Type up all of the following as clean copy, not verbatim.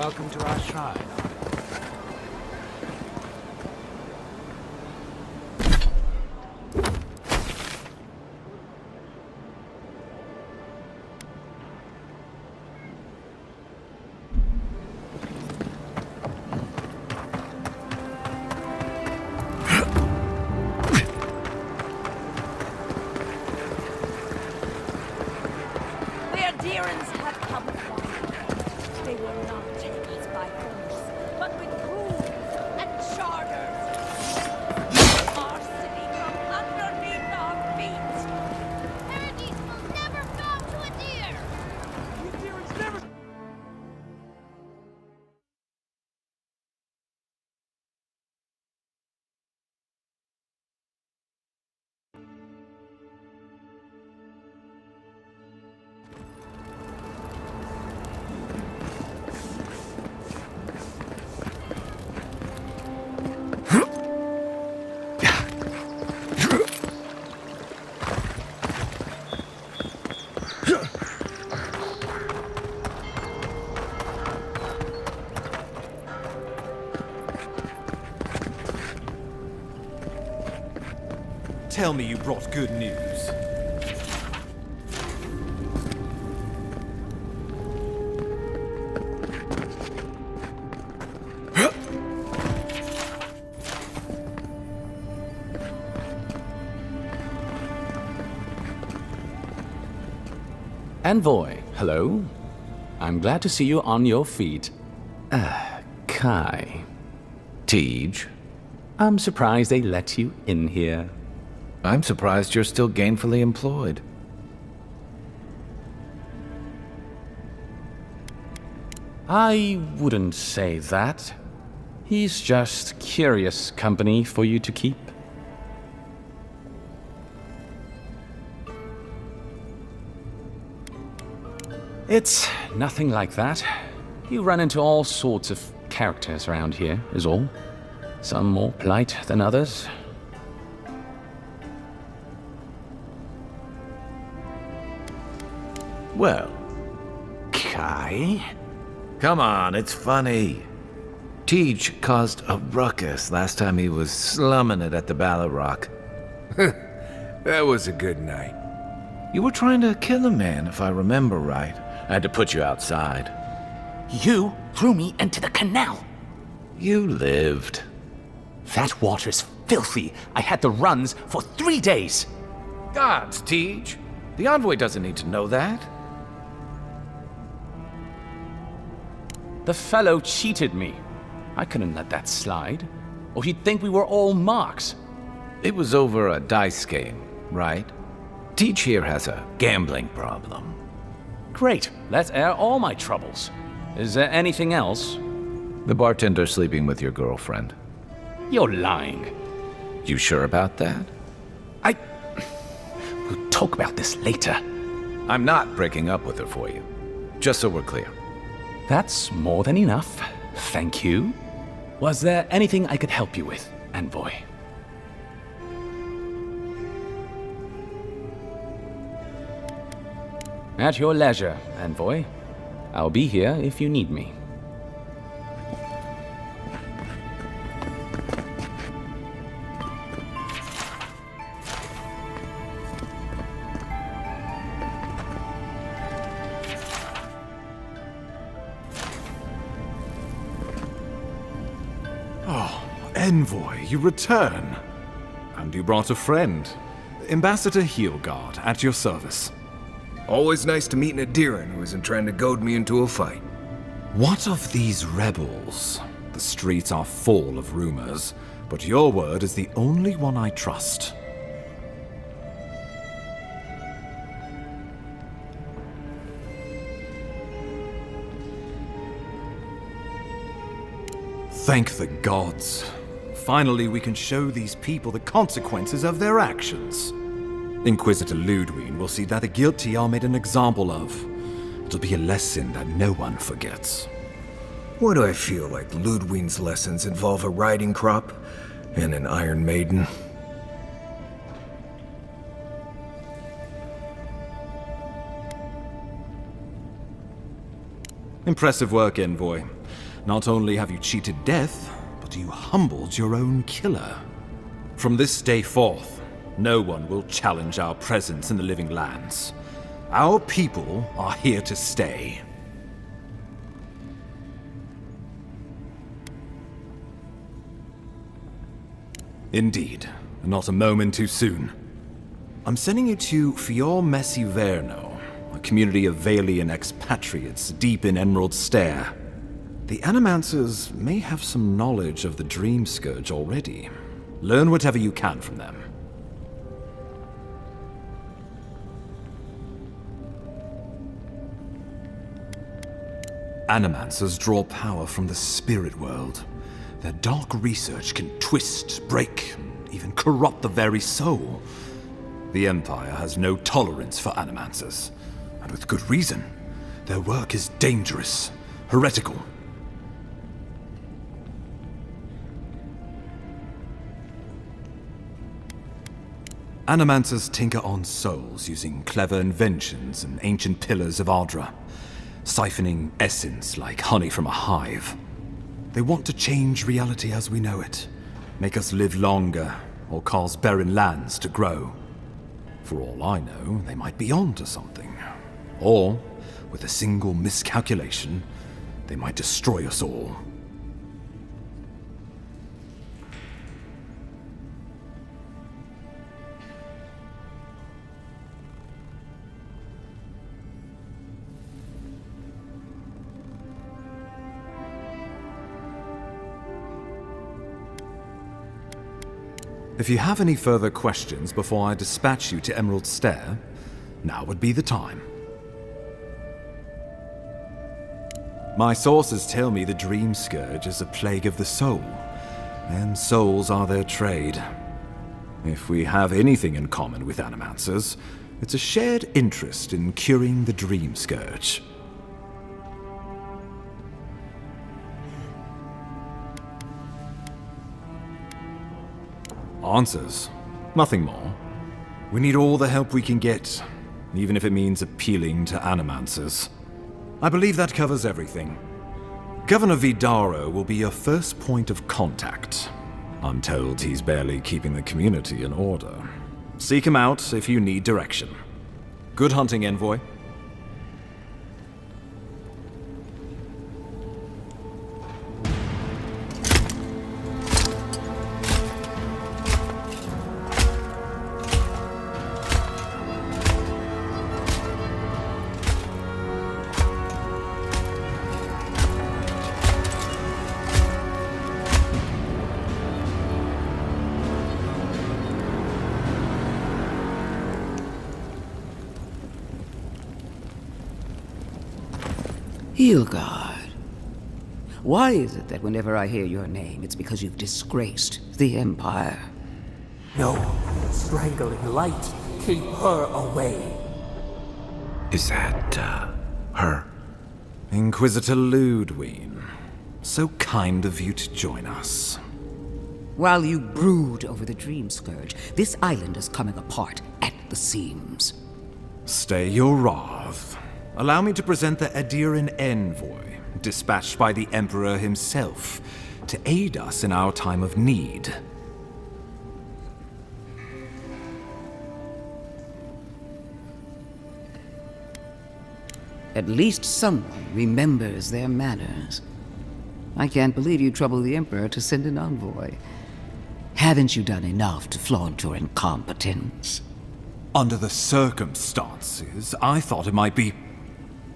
welcome to our shrine. Tell me you brought good news. Envoy, hello. I'm glad to see you on your feet. Kai. Tej. I'm surprised they let you in here. I'm surprised you're still gainfully employed. I wouldn't say that. He's just curious company for you to keep. It's nothing like that. You run into all sorts of characters around here, is all. Some more polite than others. Well, Kai? come on, it's funny. Tej caused a ruckus last time he was slumming it at the Ballarrock. That was a good night. You were trying to kill a man, if I remember right. I had to put you outside. You threw me into the canal. You lived. That water's filthy. I had the runs for 3 days. Gods, Tej. The envoy doesn't need to know that. The fellow cheated me. I couldn't let that slide. Or he'd think we were all marks. It was over a dice game, right? Tej here has a gambling problem. Great. Let's air all my troubles. Is there anything else? The bartender sleeping with your girlfriend. You're lying. You sure about that? We'll talk about this later. I'm not breaking up with her for you. Just so we're clear. That's more than enough. Thank you. Was there anything I could help you with, Envoy? At your leisure, Envoy. I'll be here if you need me. Envoy, you return. And you brought a friend. Ambassador Heelguard, at your service. Always nice to meet an Adiran who isn't trying to goad me into a fight. What of these rebels? The streets are full of rumors, but your word is the only one I trust. Thank the gods. Finally, we can show these people the consequences of their actions. Inquisitor Ludwig will see that the guilty are made an example of. It'll be a lesson that no one forgets. Why do I feel like Ludwig's lessons involve a riding crop and an Iron Maiden? Impressive work, Envoy. Not only have you cheated death, but you humbled your own killer. From this day forth, no one will challenge our presence in the living lands. Our people are here to stay. Indeed, not a moment too soon. I'm sending you to Fior Messi Verno, a community of Valian expatriates deep in Emerald Stair. The Animancers may have some knowledge of the Dream Scourge already. Learn whatever you can from them. Animancers draw power from the spirit world. Their dark research can twist, break, and even corrupt the very soul. The Empire has no tolerance for Animancers, and with good reason. Their work is dangerous, heretical. Animancers tinker on souls using clever inventions and ancient pillars of Ardra, siphoning essence like honey from a hive. They want to change reality as we know it, make us live longer, or cause barren lands to grow. For all I know, they might be on to something. Or, with a single miscalculation, they might destroy us all. If you have any further questions before I dispatch you to Emerald Stair, now would be the time. My sources tell me the Dream Scourge is a plague of the soul, and souls are their trade. If we have anything in common with Animancers, it's a shared interest in curing the Dream Scourge. Answers. Nothing more. We need all the help we can get, even if it means appealing to Animancers. I believe that covers everything. Governor Vidaro will be your first point of contact. I'm told he's barely keeping the community in order. Seek him out if you need direction. Good hunting, Envoy. Hilgard. Why is it that whenever I hear your name, it's because you've disgraced the Empire? No, strangling light. Keep her away. Is that, her? Inquisitor Ludwig. So kind of you to join us. While you brood over the Dream Scourge, this island is coming apart at the seams. Stay your wrath. Allow me to present the Adiran Envoy, dispatched by the Emperor himself, to aid us in our time of need. At least someone remembers their manners. I can't believe you troubled the Emperor to send an envoy. Haven't you done enough to flaunt your incompetence? Under the circumstances, I thought it might be...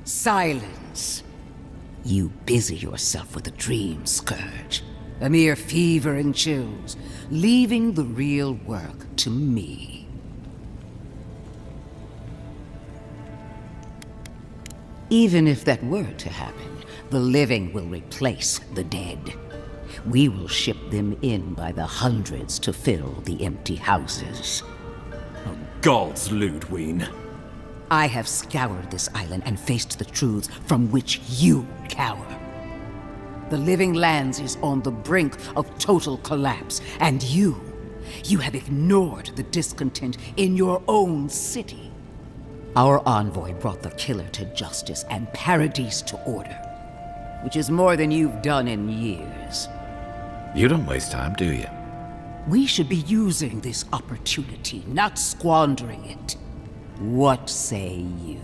Silence! You busy yourself with the Dream Scourge, a mere fever and chills, leaving the real work to me. Even if that were to happen, the living will replace the dead. We will ship them in by the hundreds to fill the empty houses. Oh, gods, Ludwig. I have scoured this island and faced the truths from which you cower. The living lands is on the brink of total collapse, and you have ignored the discontent in your own city. Our envoy brought the killer to justice and Paradise to order. which is more than you've done in years. You don't waste time, do you? We should be using this opportunity, not squandering it. What say you?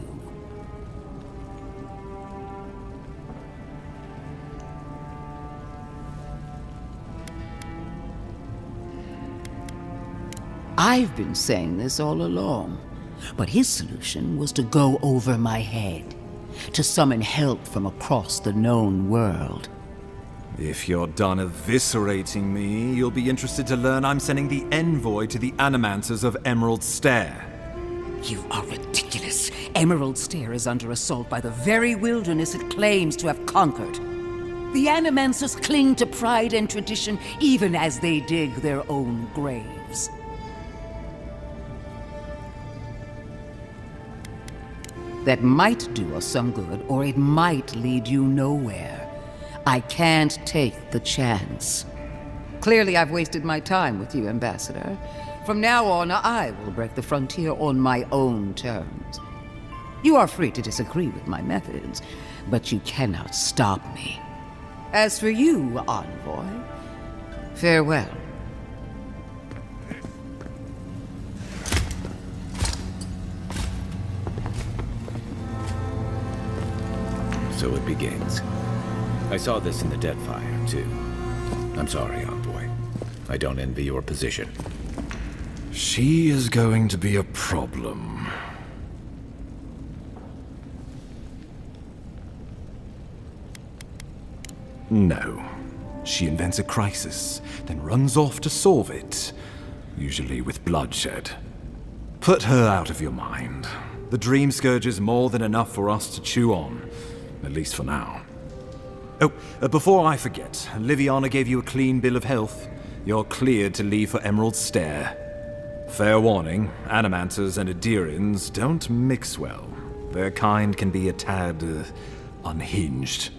I've been saying this all along, but his solution was to go over my head, to summon help from across the known world. If you're done eviscerating me, you'll be interested to learn I'm sending the envoy to the Animancers of Emerald Stair. You are ridiculous. Emerald Stair is under assault by the very wilderness it claims to have conquered. The Animancers cling to pride and tradition even as they dig their own graves. That might do us some good, or it might lead you nowhere. I can't take the chance. Clearly, I've wasted my time with you, Ambassador. From now on, I will break the frontier on my own terms. You are free to disagree with my methods, but you cannot stop me. As for you, Envoy, farewell. So it begins. I saw this in the Deadfire, too. I'm sorry, Envoy. I don't envy your position. She is going to be a problem. No. She invents a crisis, then runs off to solve it. Usually with bloodshed. Put her out of your mind. The Dream Scourge is more than enough for us to chew on. At least for now. Oh, before I forget, Liviana gave you a clean bill of health. You're cleared to leave for Emerald Stair. Fair warning, Animancers and Adirians don't mix well. Their kind can be a tad, unhinged.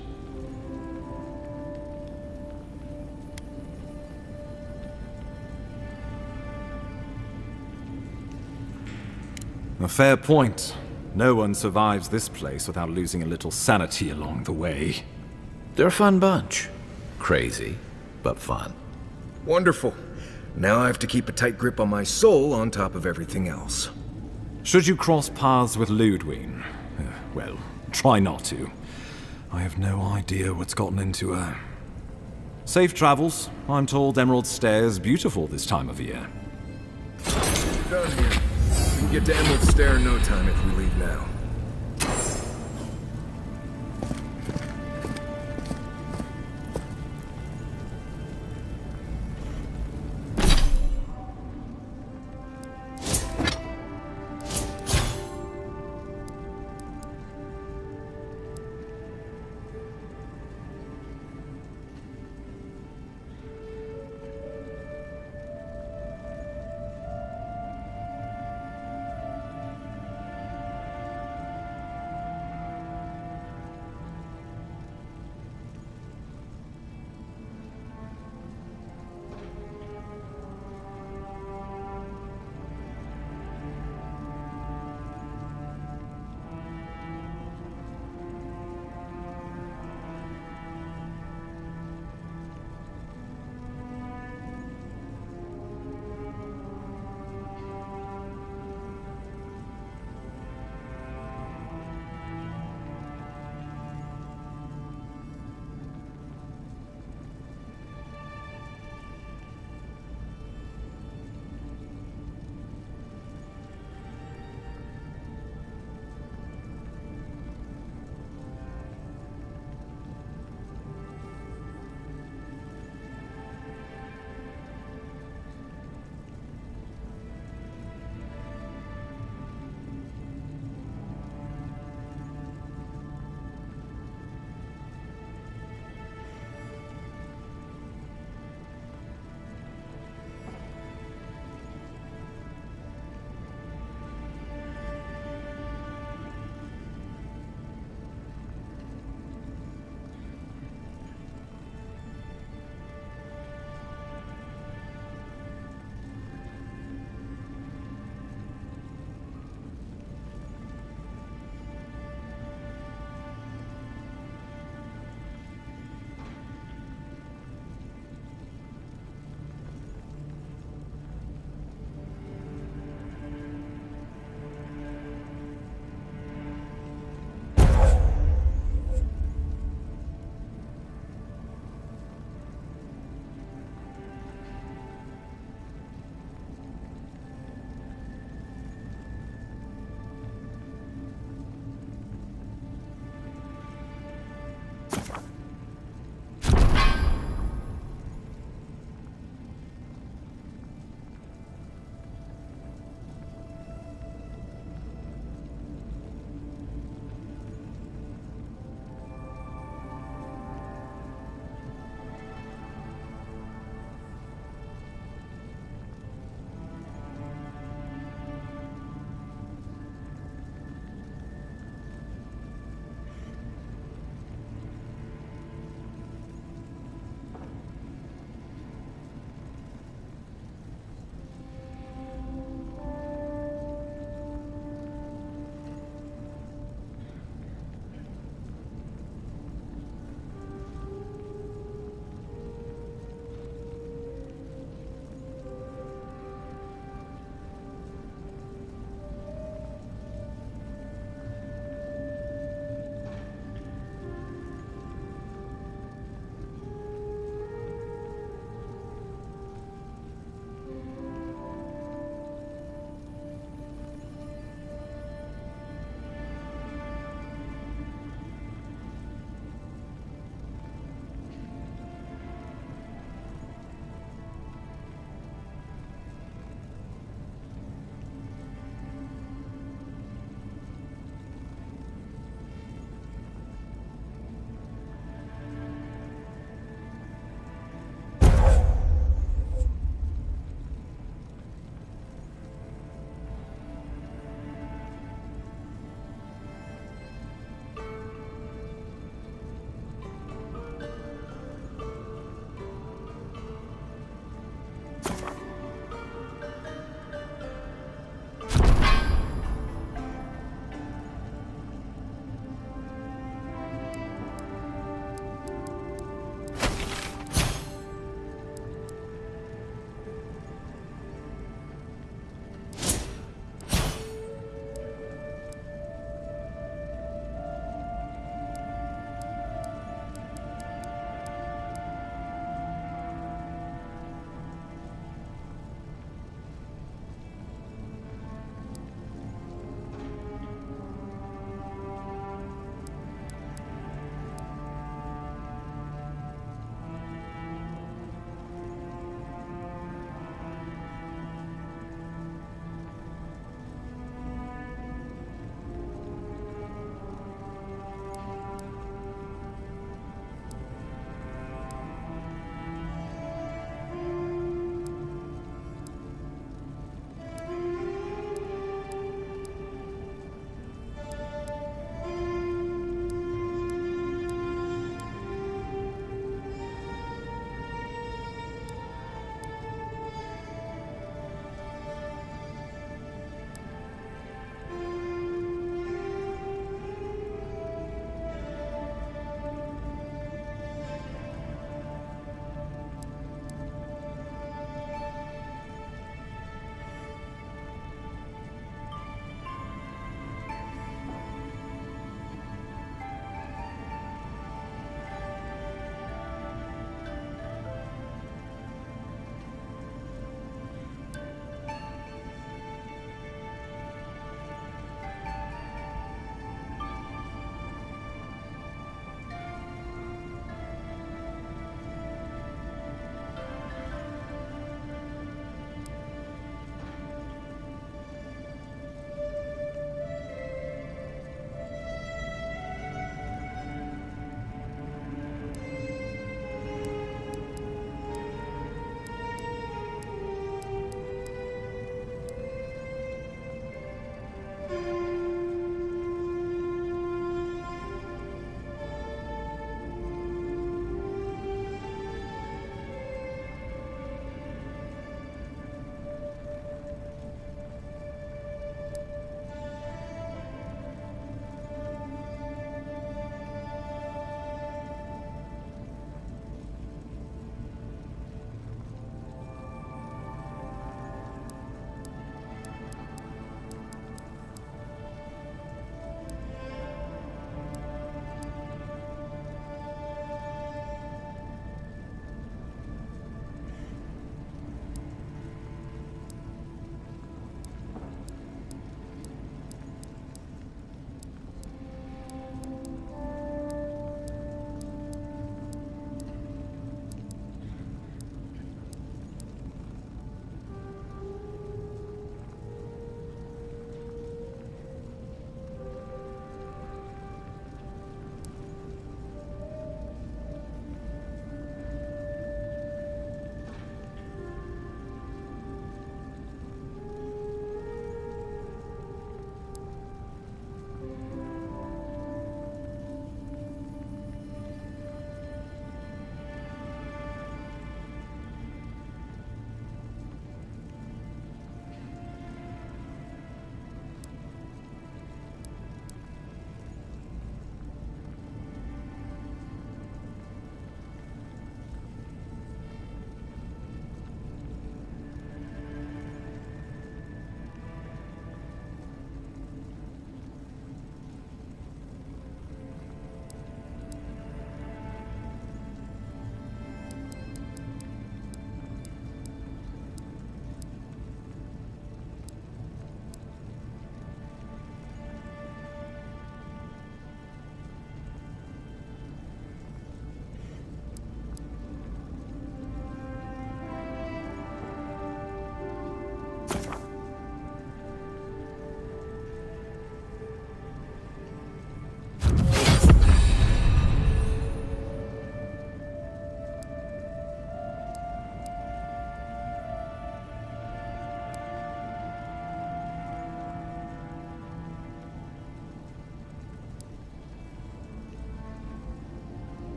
A fair point. No one survives this place without losing a little sanity along the way. They're a fun bunch. Crazy, but fun. Wonderful. Now I have to keep a tight grip on my soul on top of everything else. Should you cross paths with Ludwig, well, try not to. I have no idea what's gotten into her. Safe travels. I'm told Emerald Stair is beautiful this time of year. Done here. We can get to Emerald Stair in no time if we leave now.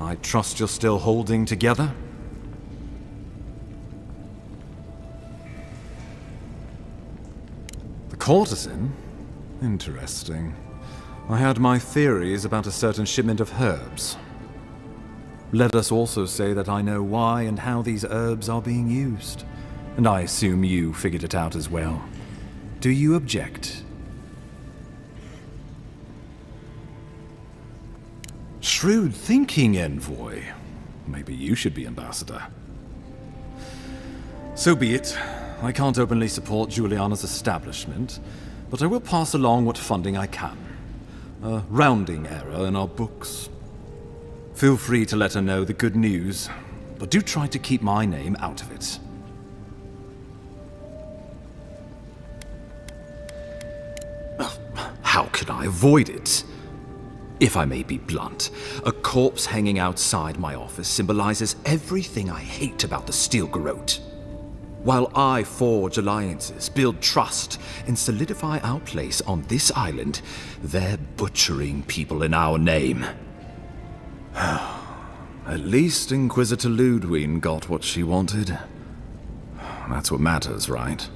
I trust you're still holding together? The courtesan? Interesting. I had my theories about a certain shipment of herbs. Let us also say that I know why and how these herbs are being used. And I assume you figured it out as well. Do you object? Shrewd thinking, Envoy. Maybe you should be ambassador. So be it. I can't openly support Juliana's establishment, but I will pass along what funding I can. A rounding error in our books. Feel free to let her know the good news, but do try to keep my name out of it. How can I avoid it? If I may be blunt, a corpse hanging outside my office symbolizes everything I hate about the Steel Garrote. While I forge alliances, build trust, and solidify our place on this island, they're butchering people in our name. At least Inquisitor Ludwig got what she wanted. That's what matters, right?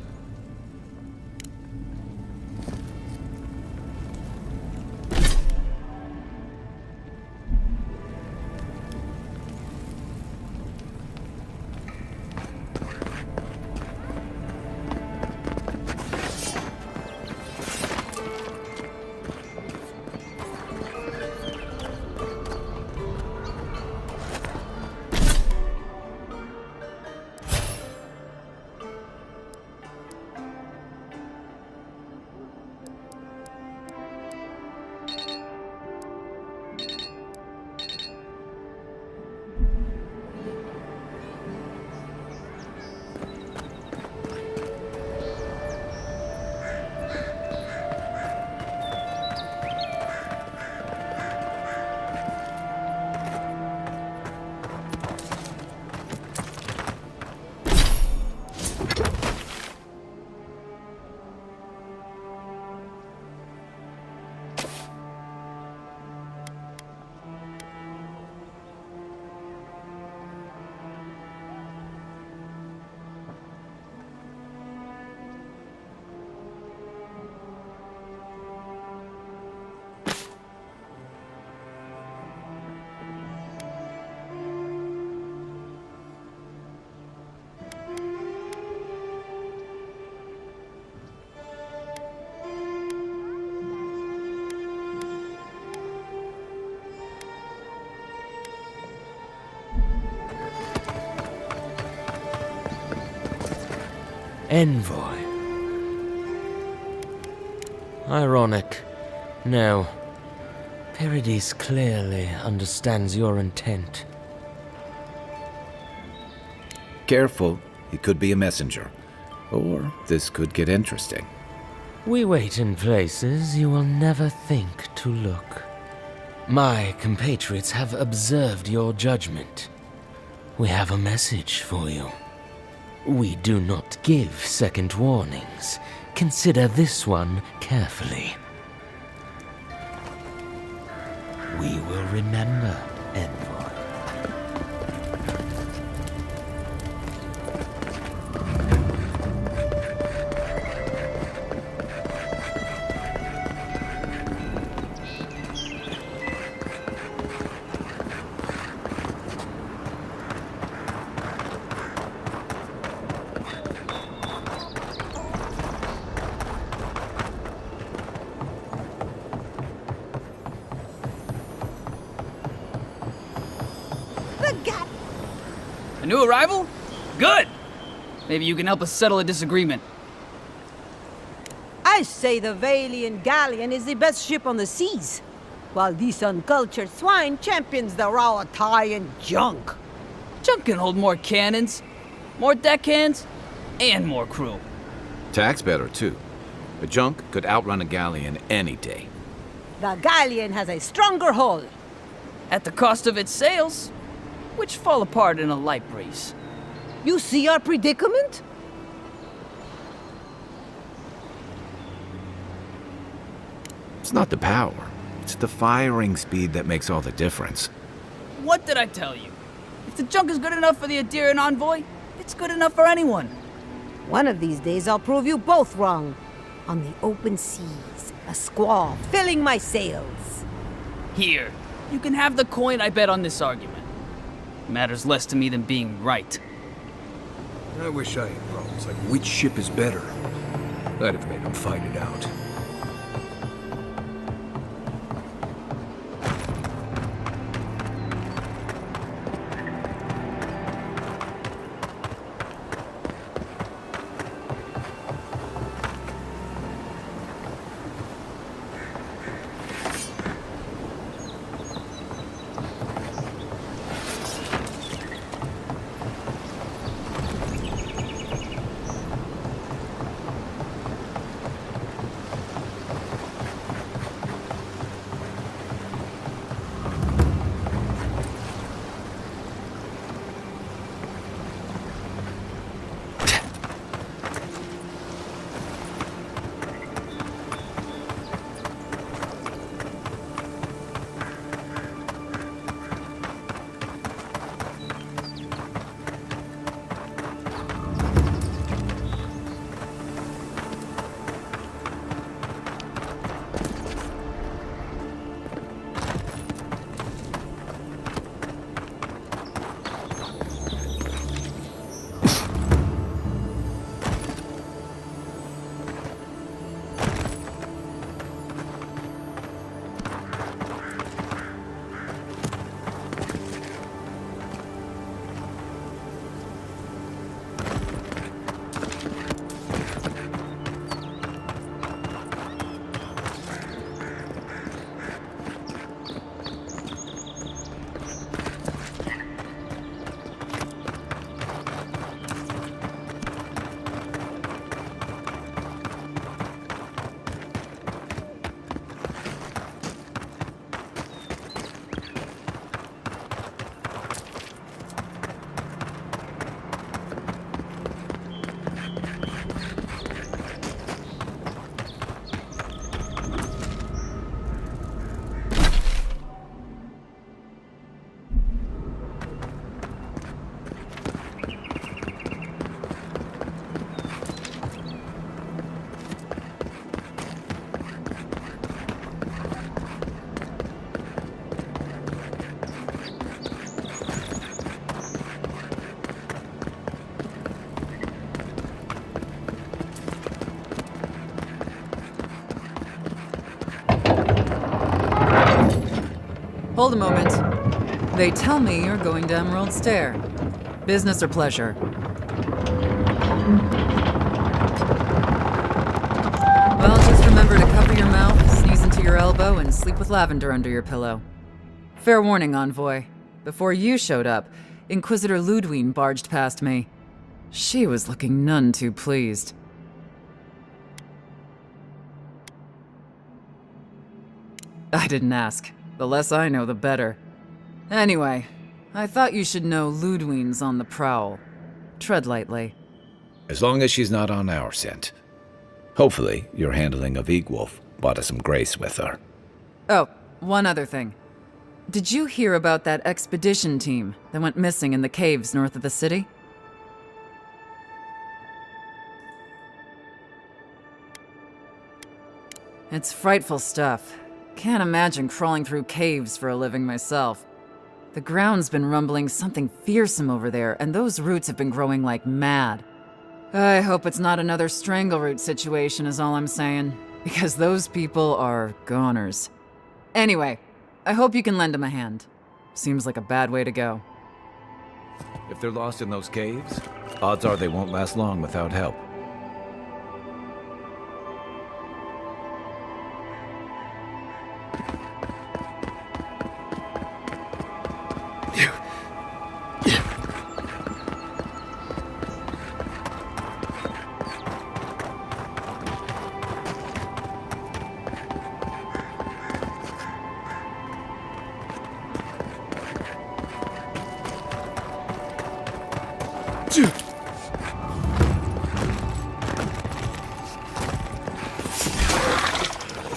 Envoy. Ironic. No. Paradis clearly understands your intent. Careful, he could be a messenger. Or this could get interesting. We wait in places you will never think to look. My compatriots have observed your judgment. We have a message for you. We do not give second warnings. Consider this one carefully. We will remember, Envoy. A new arrival? Good! Maybe you can help us settle a disagreement. I say the Valian galleon is the best ship on the seas, while these uncultured swine champions the raw Italian junk. Junk can hold more cannons, more deckhands, and more crew. Tax better, too. A junk could outrun a galleon any day. The galleon has a stronger hull. At the cost of its sails, which fall apart in a light breeze. You see our predicament? It's not the power. It's the firing speed that makes all the difference. What did I tell you? If the junk is good enough for the Adirian envoy, it's good enough for anyone. One of these days I'll prove you both wrong. On the open seas, a squall filling my sails. Here, you can have the coin I bet on this argument. Matters less to me than being right. I wish I had problems like which ship is better. I'd have made them fight it out. Hold a moment. They tell me you're going to Emerald Stair. Business or pleasure? Well, just remember to cover your mouth, sneeze into your elbow, and sleep with lavender under your pillow. Fair warning, Envoy. Before you showed up, Inquisitor Ludwig barged past me. She was looking none too pleased. I didn't ask. The less I know, the better. Anyway, I thought you should know Ludwig's on the prowl. Tread lightly. As long as she's not on our scent. Hopefully, your handling of Egwolf brought us some grace with her. Oh, one other thing. Did you hear about that expedition team that went missing in the caves north of the city? It's frightful stuff. Can't imagine crawling through caves for a living myself. The ground's been rumbling something fearsome over there, and those roots have been growing like mad. I hope it's not another strangleroot situation is all I'm saying, because those people are goners. Anyway, I hope you can lend them a hand. Seems like a bad way to go. If they're lost in those caves, odds are they won't last long without help.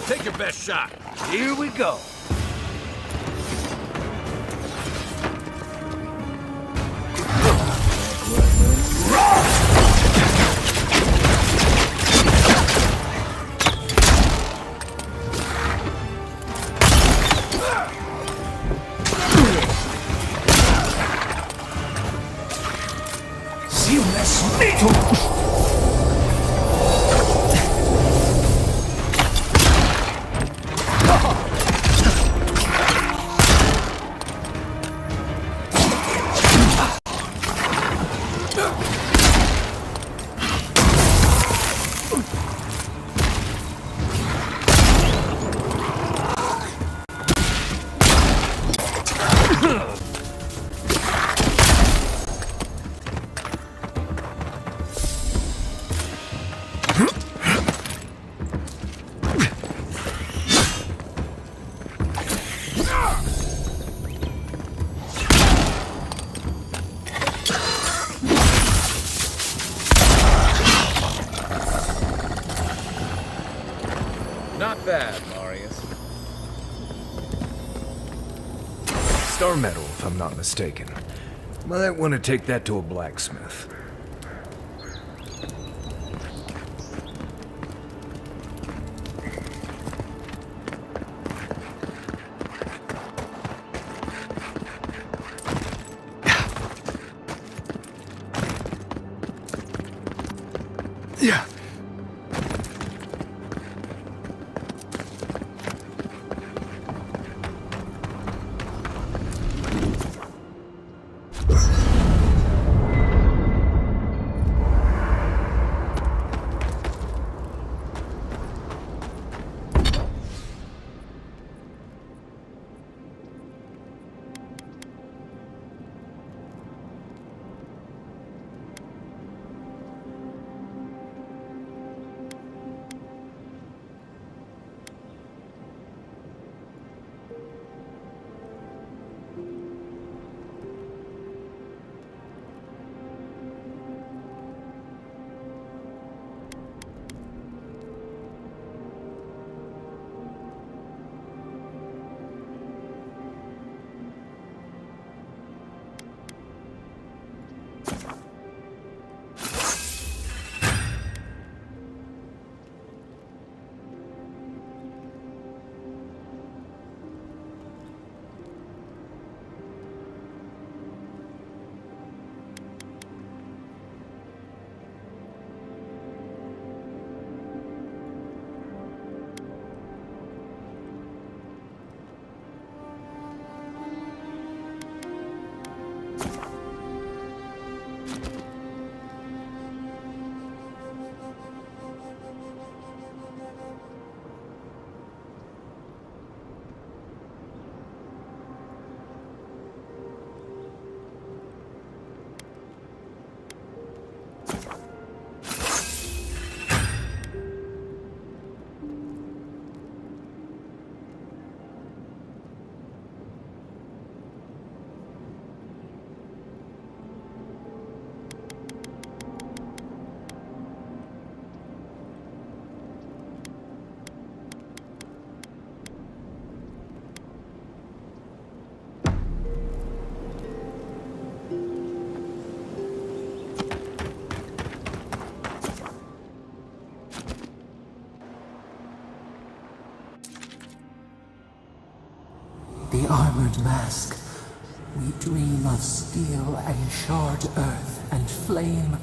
Take your best shot. Here we go. Not bad, Marius. Star metal, if I'm not mistaken. Might want to take that to a blacksmith. Yeah. The armored mask. We dream of steel and shard earth and flame.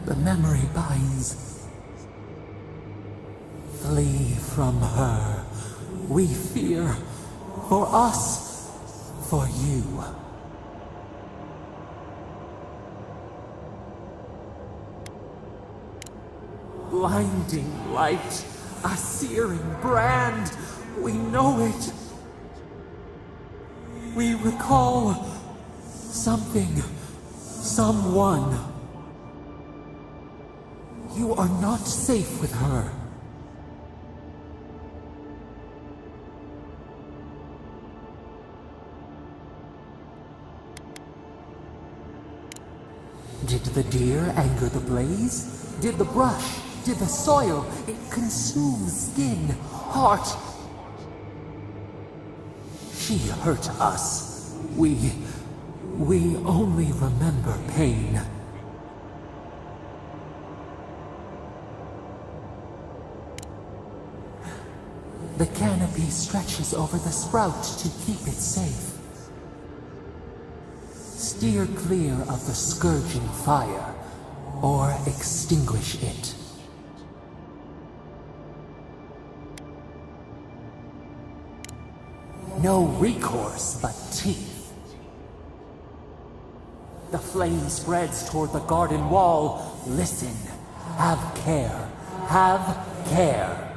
The memory binds. Flee from her. We fear. For us. For you. Blinding light. A searing brand. We know it. We recall something, someone. You are not safe with her. Did the deer anger the blaze? Did the brush? Did the soil? It consumes skin, heart. She hurt us. We only remember pain. The canopy stretches over the sprout to keep it safe. Steer clear of the scourging fire, or extinguish it. No recourse but teeth. The flame spreads toward the garden wall. Listen. Have care. Have care.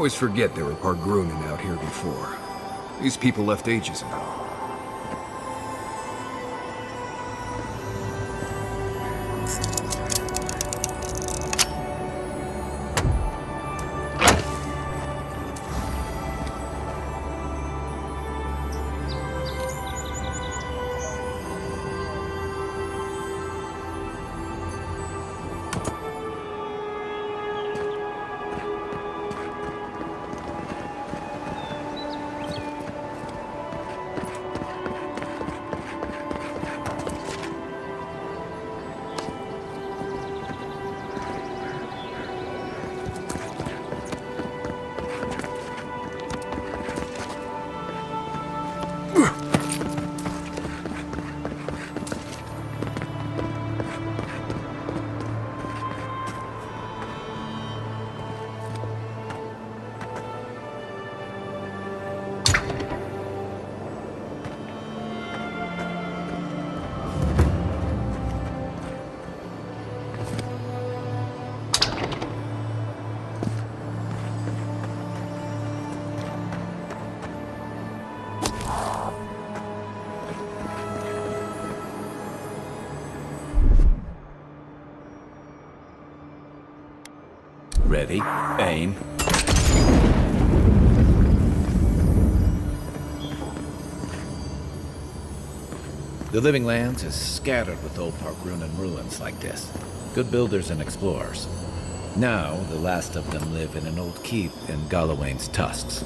always forget there were Pargrunen out here before. These people left ages ago. Ready, aim. The Living Lands is scattered with old Pargrunen ruins like this. Good builders and explorers. Now, the last of them live in an old keep in Galawain's tusks.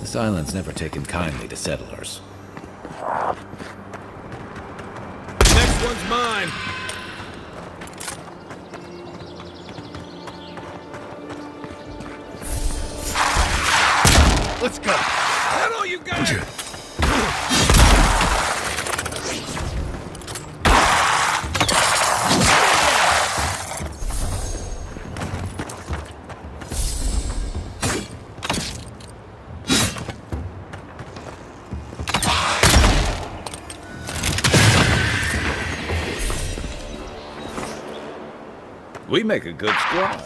This island's never taken kindly to settlers. Next one's mine! Let's go! That all you got? We make a good squad.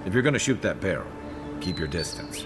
If you're gonna shoot that barrel, keep your distance.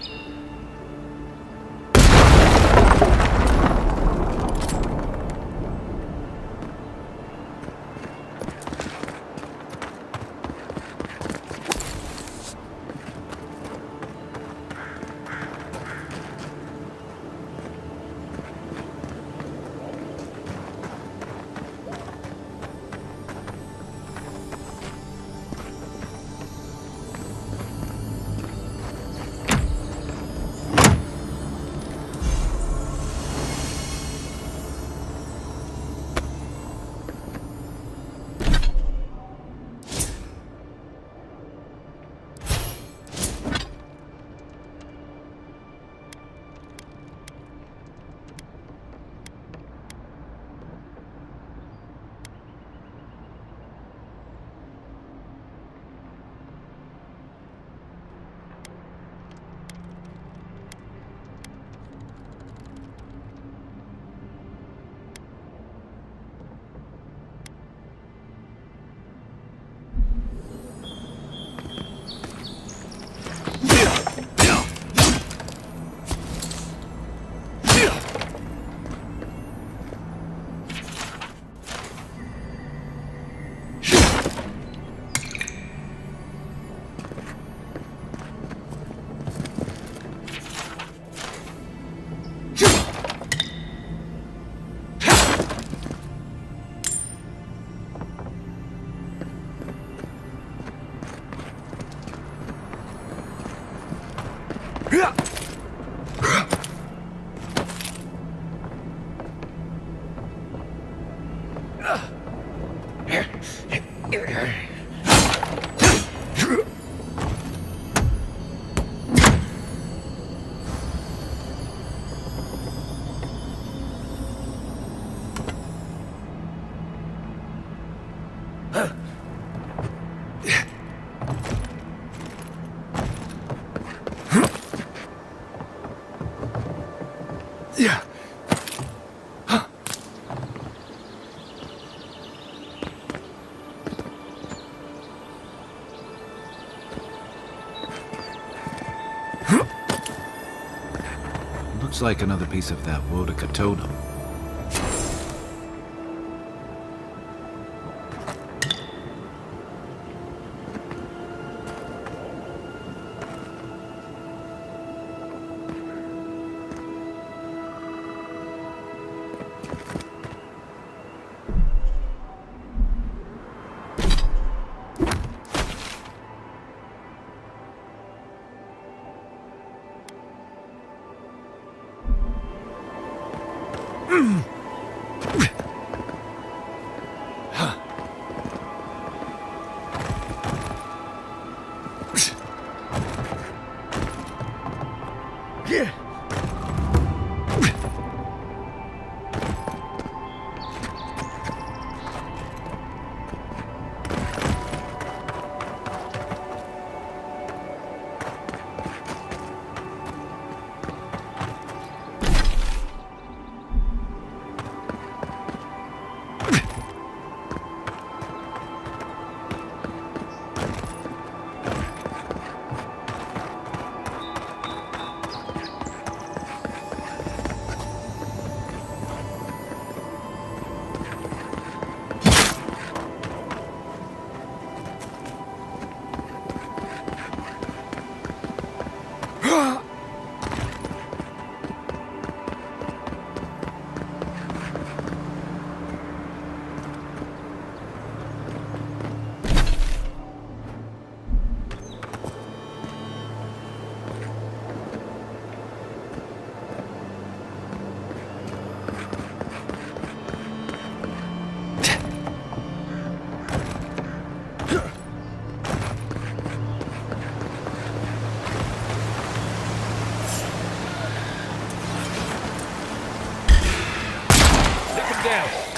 Looks like another piece of that Wodaka totem.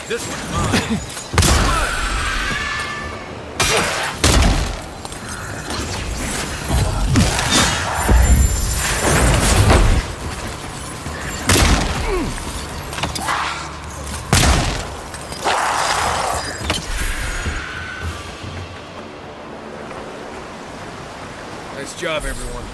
This one's mine. Nice job, everyone.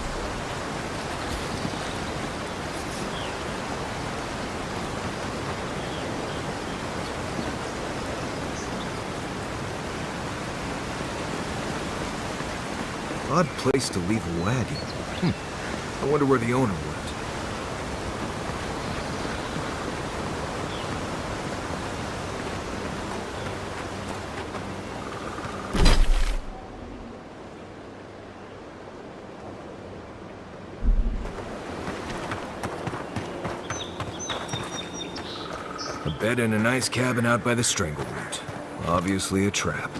Odd place to leave a wagon. I wonder where the owner went. A bed in a nice cabin out by the Strangleroot. Obviously a trap.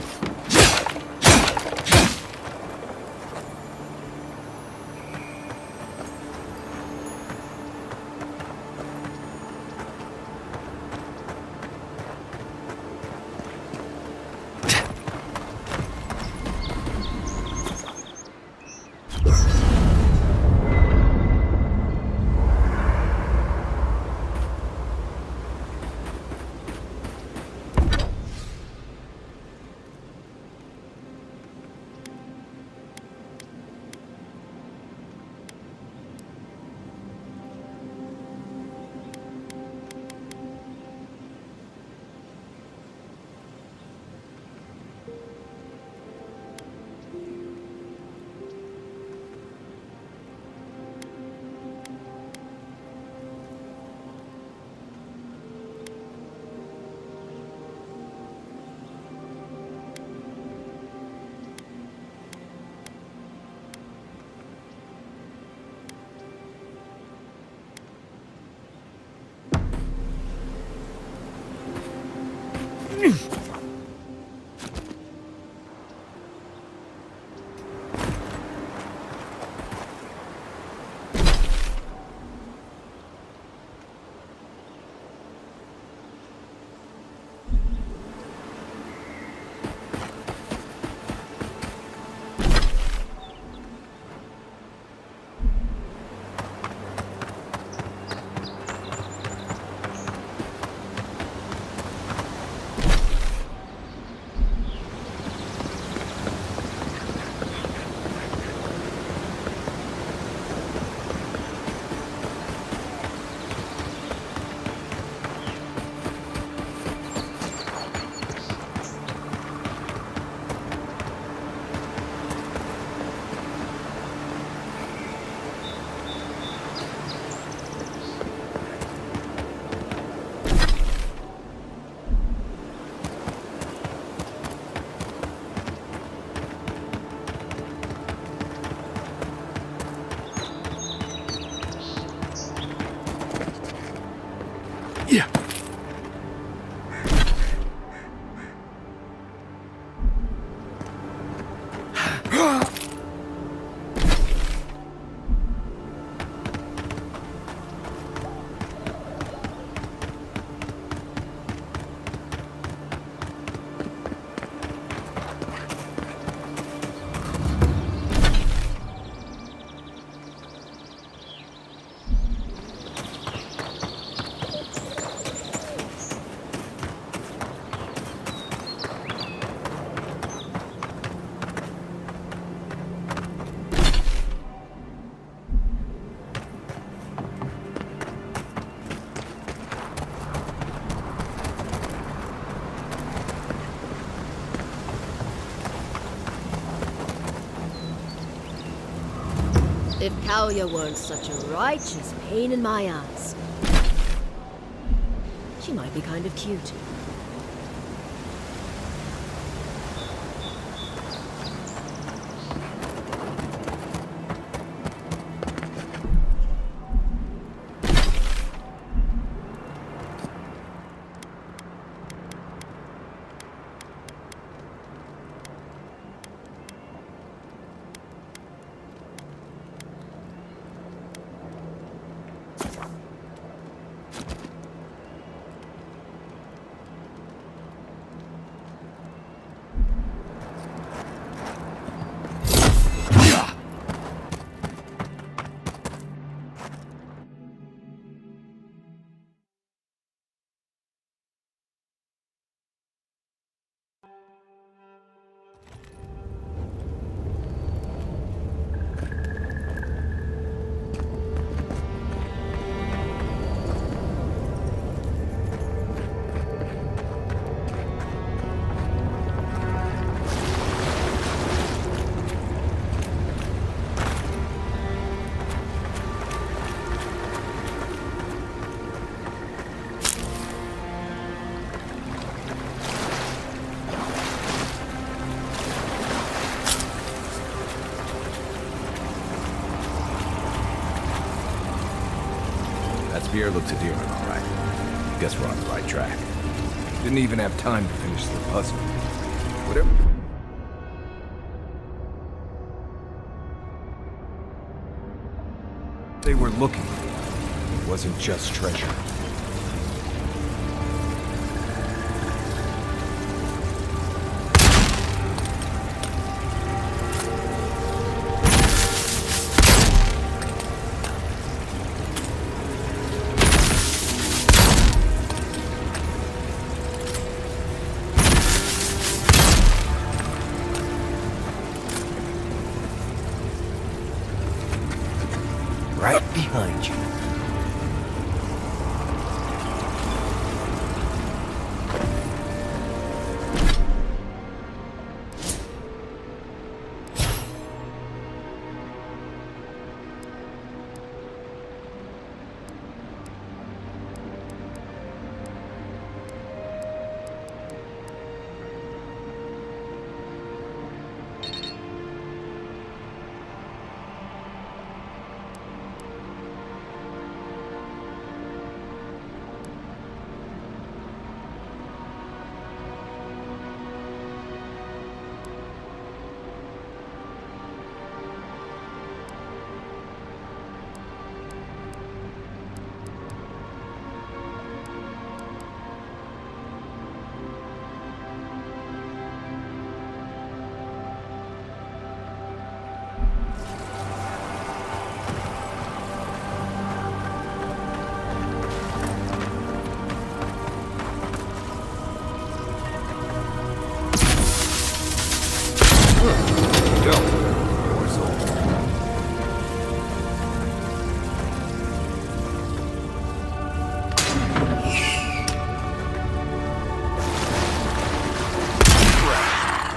If Kalia weren't such a righteous pain in my ass, she might be kind of cute. That spear looks endearing, all right. Guess we're on the right track. Didn't even have time to finish the puzzle. Whatever. They were looking for. It wasn't just treasure. Right behind you.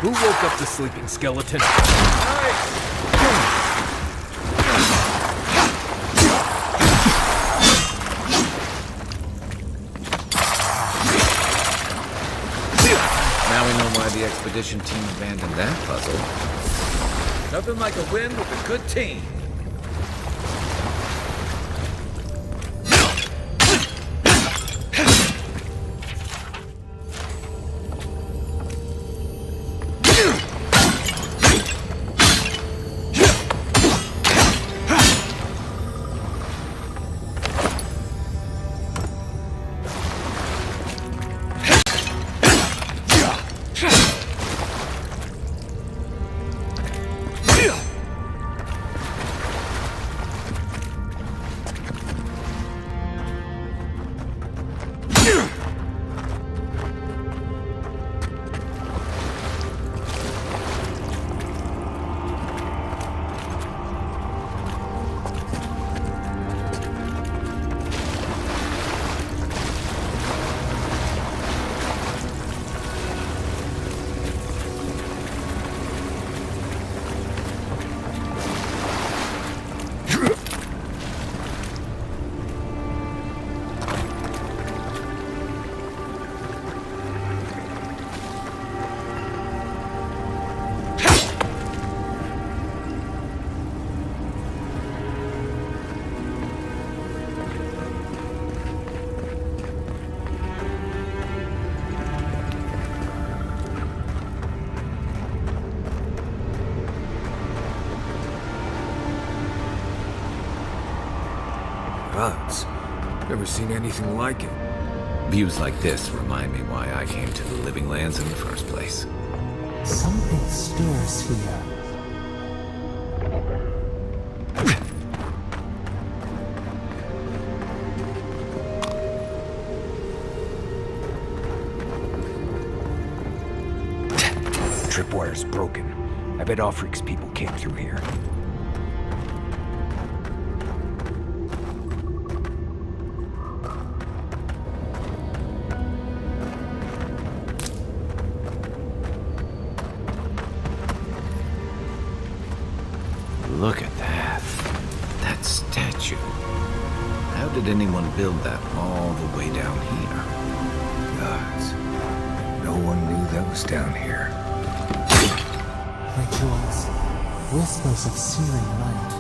Who woke up the sleeping skeleton? Now we know why the expedition team abandoned that puzzle. Nothing like a win with a good team. Gods. Never seen anything like it. Views like this remind me why I came to the Living Lands in the first place. Something stirs here. Tripwire's broken. I bet Offric's people came through here. Look at that. That statue. How did anyone build that all the way down here? Gods. No one knew that was down here. Rituals. Whispers of searing light.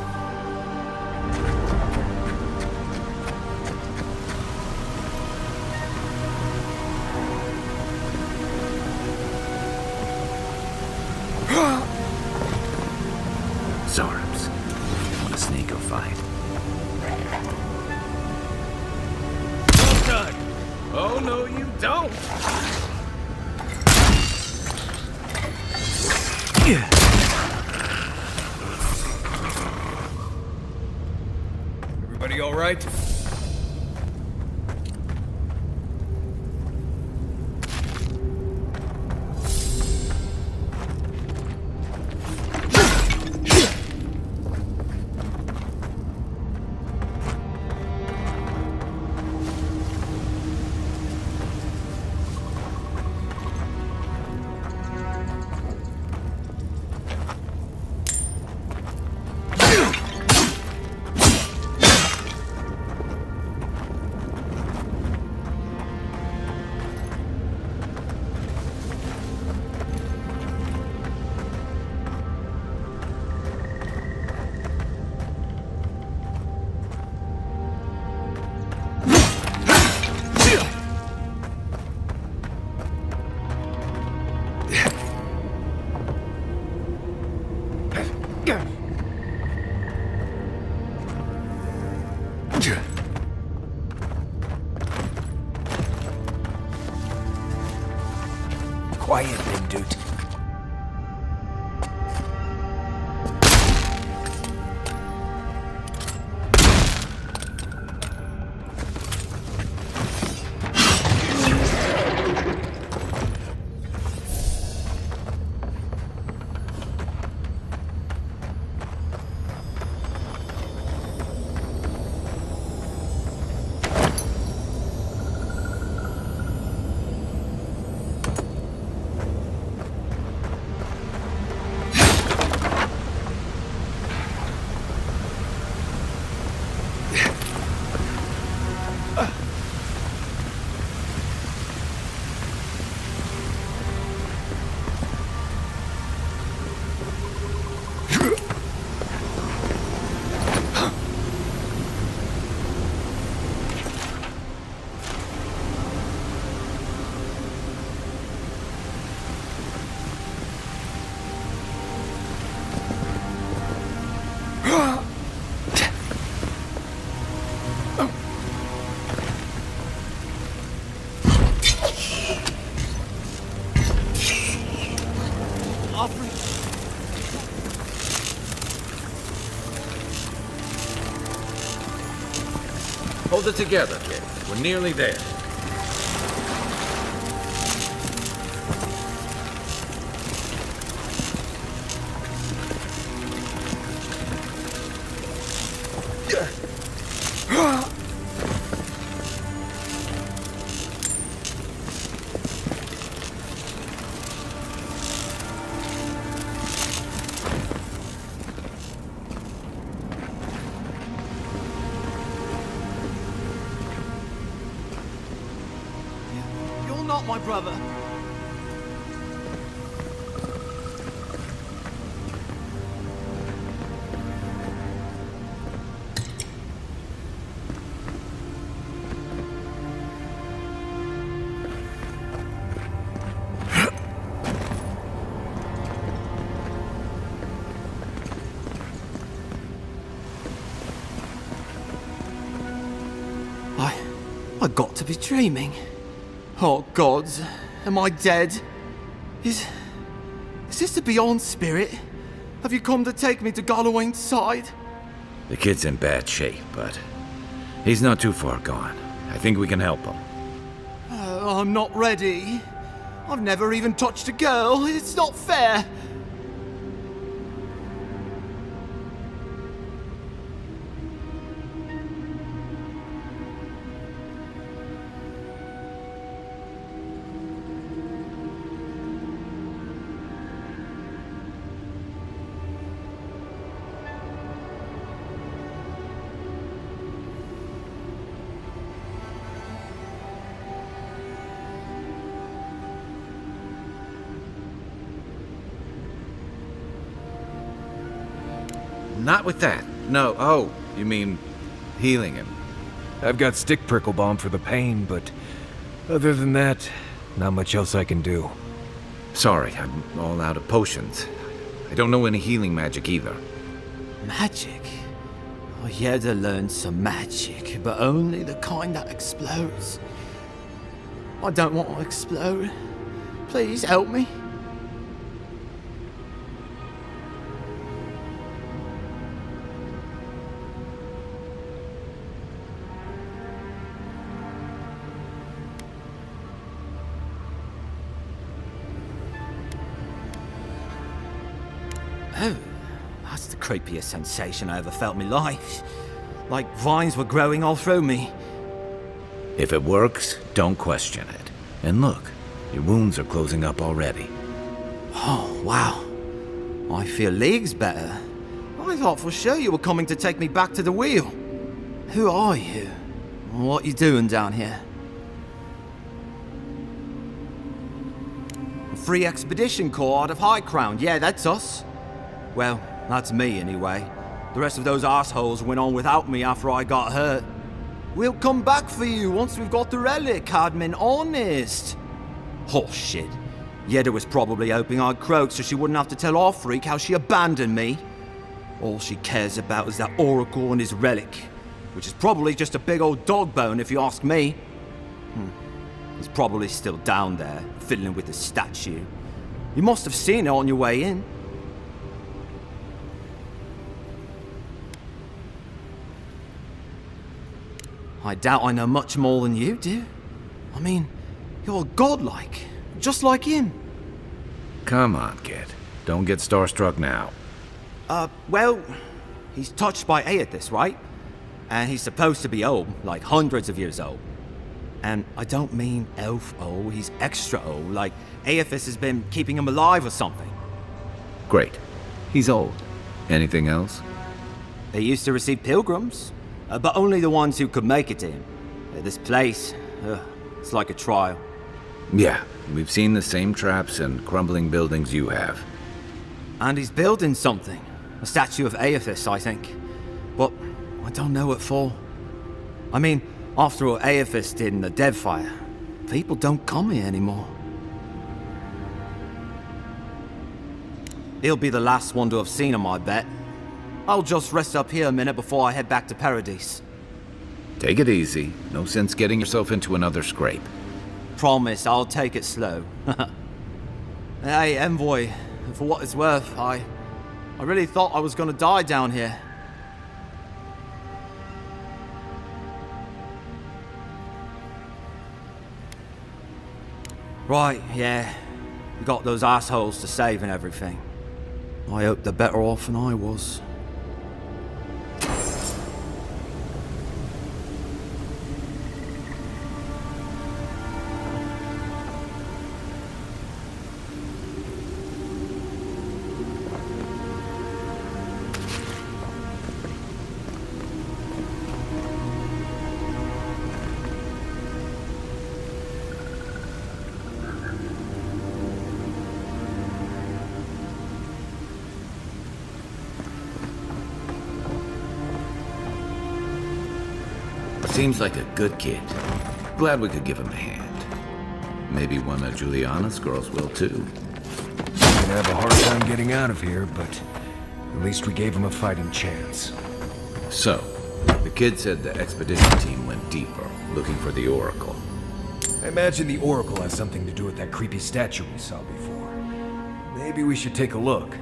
Zorps. Want to sneak or fight? Well done! Oh, no, you don't! Everybody all right? Quiet, Bindut. Hold it together, kid. We're nearly there. You're not my brother. I got to be dreaming. Oh gods, am I dead? Is this the Beyond Spirit? Have you come to take me to Galloway's side? The kid's in bad shape, but he's not too far gone. I think we can help him. I'm not ready. I've never even touched a girl. It's not fair. Not with that. No, oh, you mean healing him. I've got stick prickle balm for the pain, but other than that, not much else I can do. Sorry, I'm all out of potions. I don't know any healing magic either. Magic? I had to learn some magic, but only the kind that explodes. I don't want to explode. Please help me. Oh, that's the creepiest sensation I ever felt in my life. Like vines were growing all through me. If it works, don't question it. And look, your wounds are closing up already. Oh, wow. I feel leagues better. I thought for sure you were coming to take me back to the wheel. Who are you? What you doing down here? A free expedition corps out of High Crown. Yeah, that's us. Well, that's me anyway. The rest of those assholes went on without me after I got hurt. We'll come back for you once we've got the relic, Cadman, honest. Oh shit. Yeda was probably hoping I'd croak so she wouldn't have to tell our freak how she abandoned me. All she cares about is that Oracle and his relic, which is probably just a big old dog bone if you ask me. He's probably still down there, fiddling with the statue. You must have seen it on your way in. I doubt I know much more than you do. I mean, you're godlike, just like him. Come on, kid. Don't get starstruck now. Well, he's touched by Aethys, right? And he's supposed to be old, like hundreds of years old. And I don't mean elf old, he's extra old, like Aethys has been keeping him alive or something. Great. He's old. Anything else? They used to receive pilgrims. But only the ones who could make it to him. This place, it's like a trial. Yeah, we've seen the same traps and crumbling buildings you have. And he's building something. A statue of Aethys, I think. But I don't know what for. I mean, after all Aethys did in the Deadfire, people don't come here anymore. He'll be the last one to have seen him, I bet. I'll just rest up here a minute before I head back to Paradise. Take it easy. No sense getting yourself into another scrape. Promise, I'll take it slow. Hey, Envoy, for what it's worth, I really thought I was gonna die down here. Right, yeah. You got those assholes to save and everything. I hope they're better off than I was. Seems like a good kid. Glad we could give him a hand. Maybe one of Juliana's girls will too. He's gonna have a hard time getting out of here, but at least we gave him a fighting chance. So, the kid said the expedition team went deeper, looking for the Oracle. I imagine the Oracle has something to do with that creepy statue we saw before. Maybe we should take a look.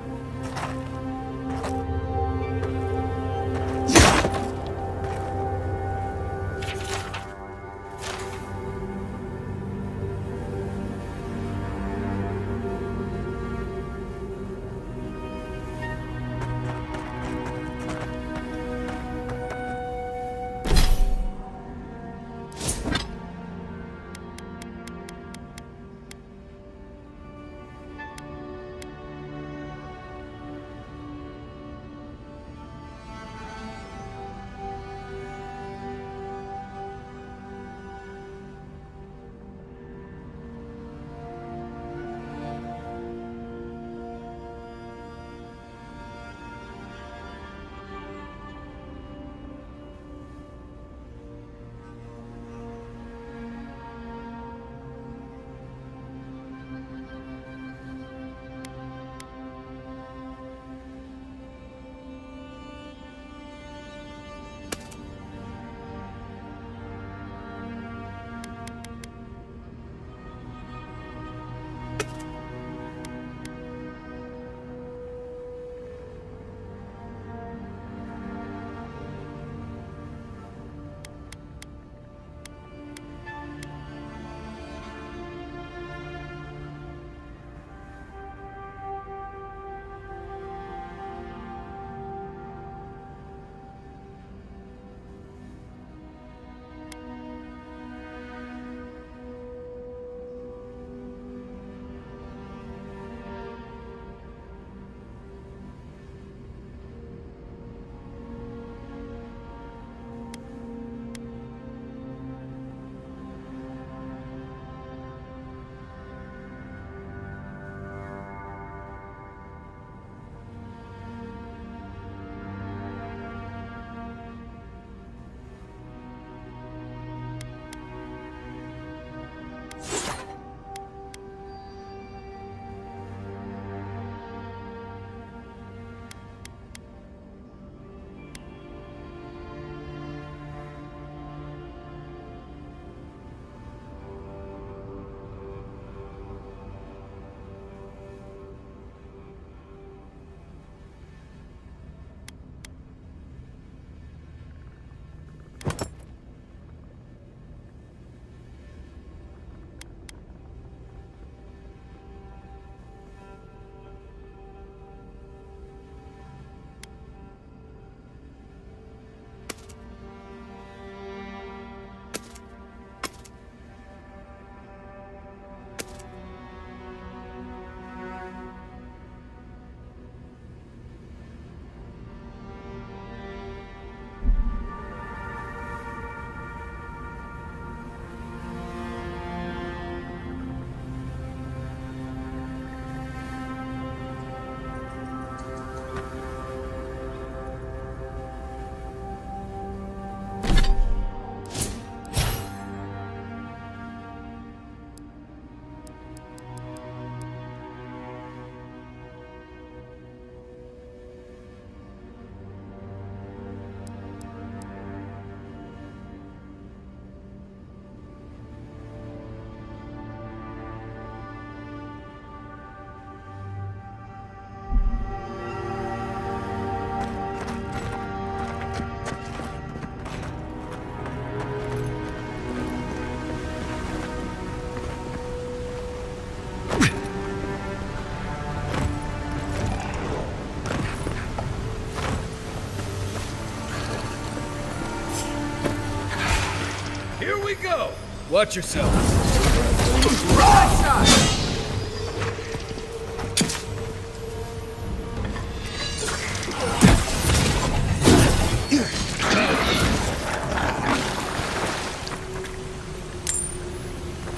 go! Watch yourself.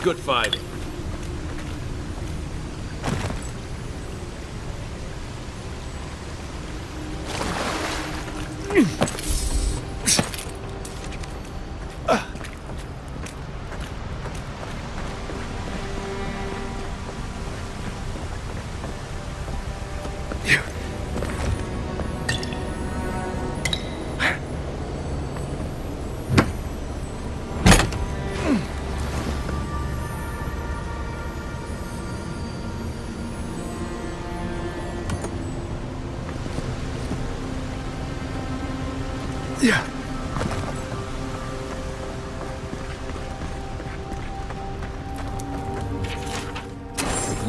Good fighting.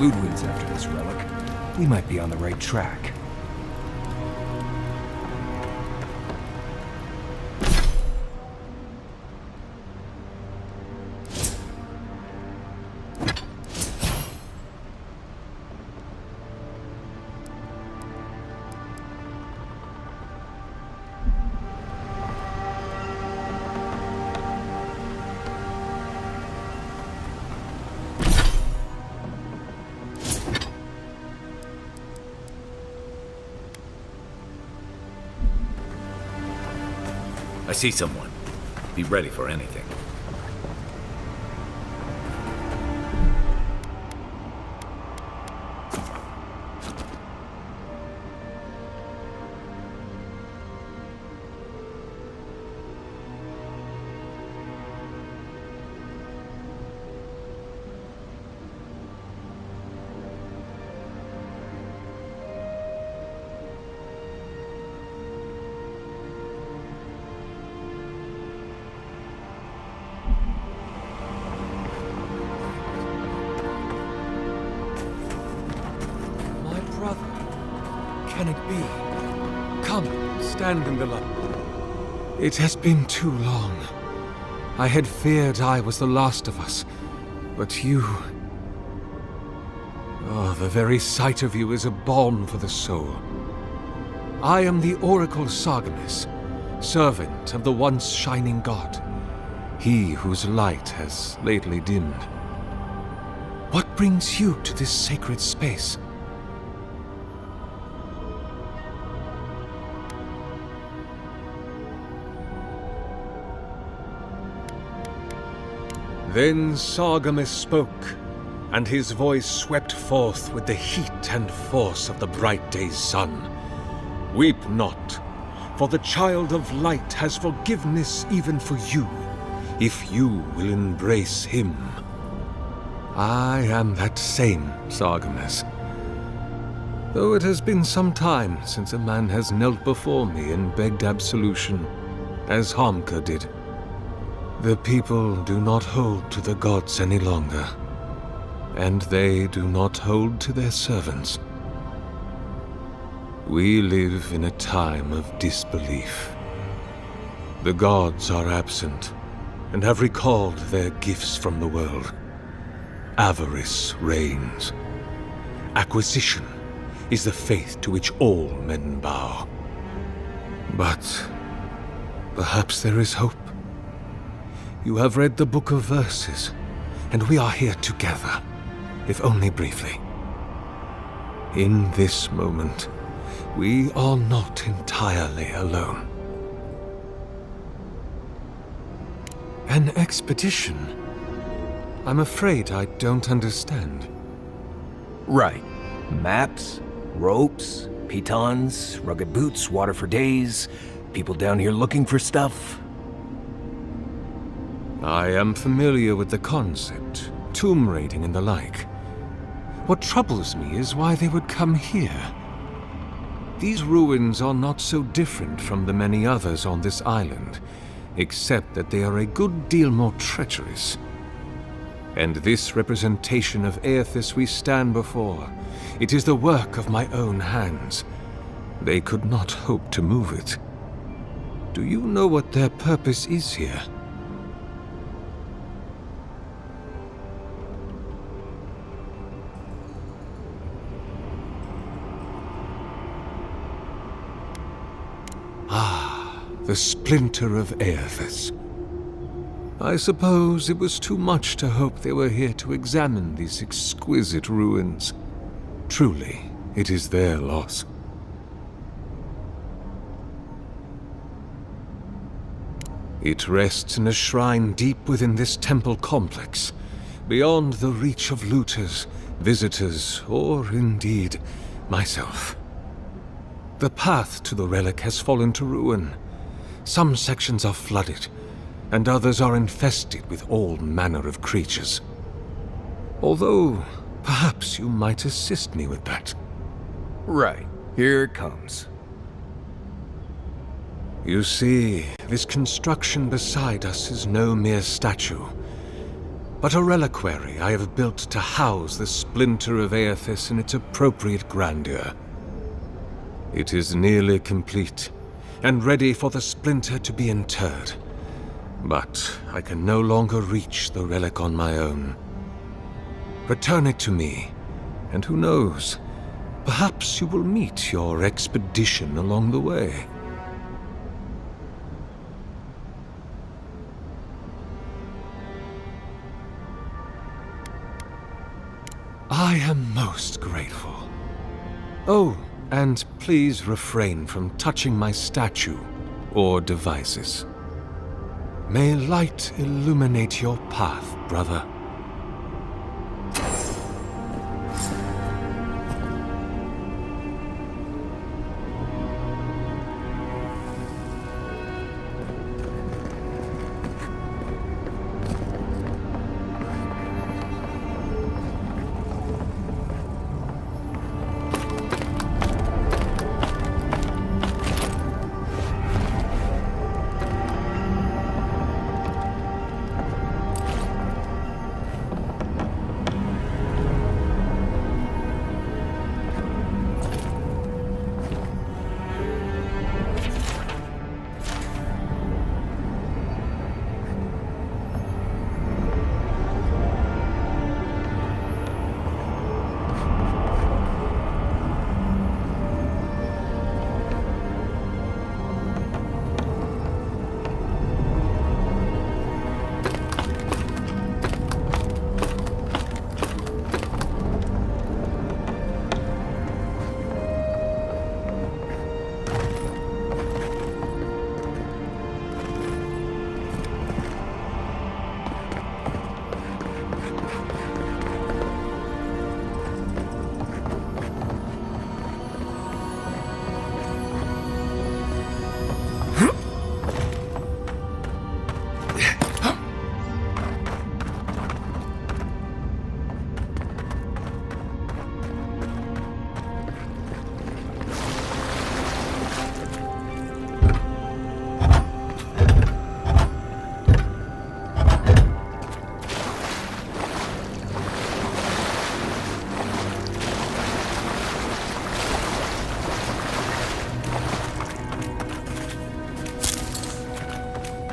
Ludwig's after this relic, we might be on the right track. I see someone. Be ready for anything. Can it be? Come, stand in the light. It has been too long. I had feared I was the last of us, but you... Oh, the very sight of you is a balm for the soul. I am the Oracle Sargemus, servant of the once shining god, he whose light has lately dimmed. What brings you to this sacred space? Then Sargemus spoke, and his voice swept forth with the heat and force of the bright day's sun. Weep not, for the child of light has forgiveness even for you, if you will embrace him. I am that same Sargemus. Though it has been some time since a man has knelt before me and begged absolution, as Hamka did. The people do not hold to the gods any longer, and they do not hold to their servants. We live in a time of disbelief. The gods are absent, and have recalled their gifts from the world. Avarice reigns. Acquisition is the faith to which all men bow. But perhaps there is hope. You have read the Book of Verses, and we are here together, if only briefly. In this moment, we are not entirely alone. An expedition? I'm afraid I don't understand. Right. Maps, ropes, pitons, rugged boots, water for days, people down here looking for stuff. I am familiar with the concept, tomb raiding and the like. What troubles me is why they would come here. These ruins are not so different from the many others on this island, except that they are a good deal more treacherous. And this representation of Aethys we stand before, it is the work of my own hands. They could not hope to move it. Do you know what their purpose is here? The splinter of Aethys. I suppose it was too much to hope they were here to examine these exquisite ruins. Truly, it is their loss. It rests in a shrine deep within this temple complex, beyond the reach of looters, visitors, or indeed, myself. The path to the relic has fallen to ruin. Some sections are flooded, and others are infested with all manner of creatures. Although, perhaps you might assist me with that. Right. Here it comes. You see, this construction beside us is no mere statue, but a reliquary I have built to house the splinter of Aethys in its appropriate grandeur. It is nearly complete, and ready for the splinter to be interred. But I can no longer reach the relic on my own. Return it to me, and who knows, perhaps you will meet your expedition along the way. I am most grateful. Oh, and please refrain from touching my statue or devices. May light illuminate your path, brother.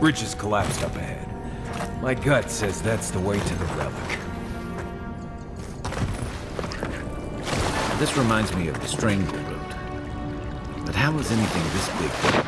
Bridge is collapsed up ahead. My gut says that's the way to the relic. This reminds me of the Strangle route. But how is anything this big?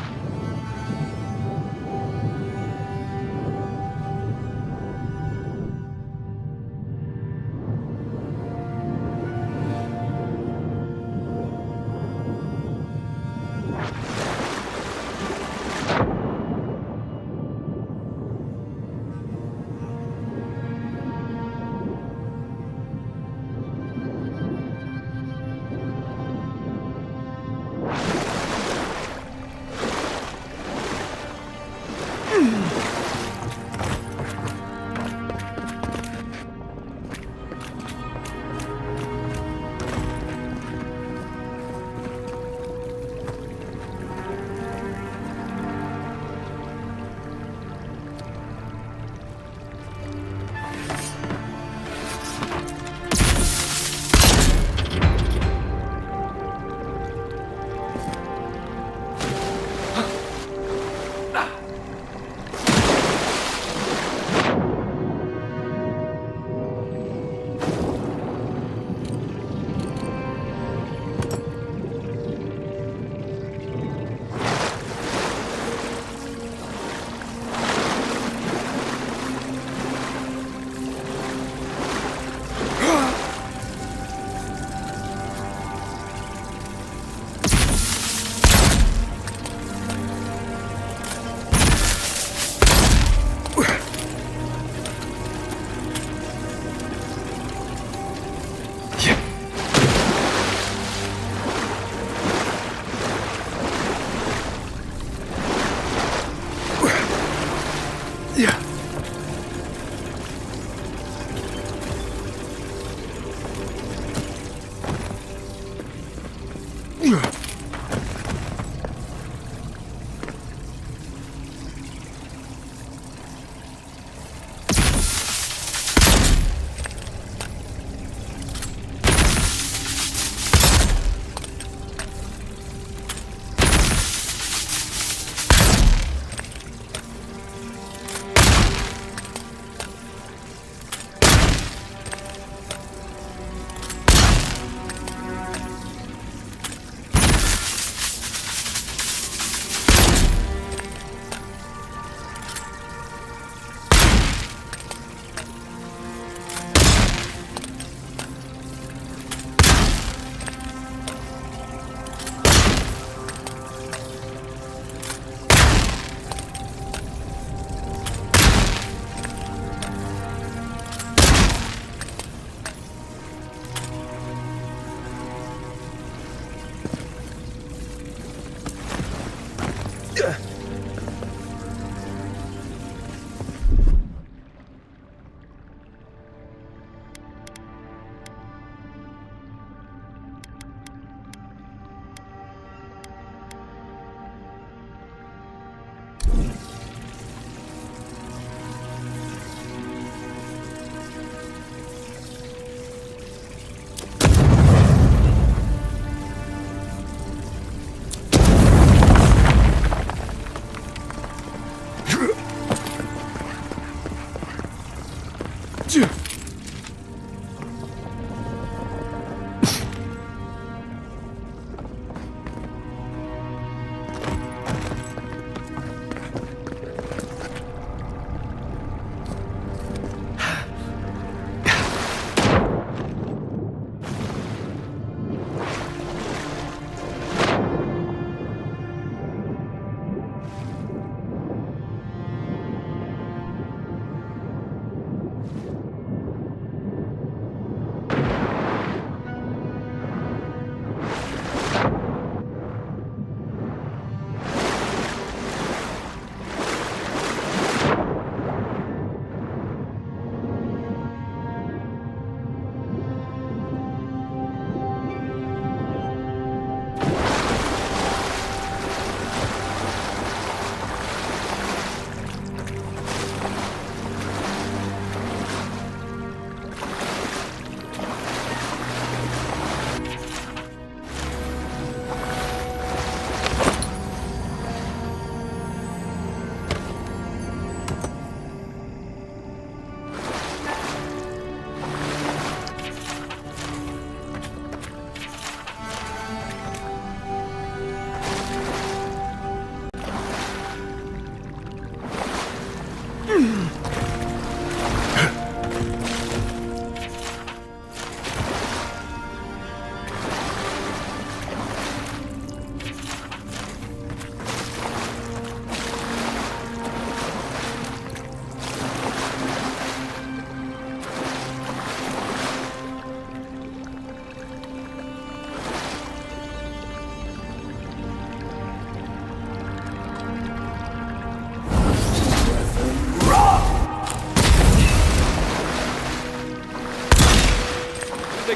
Here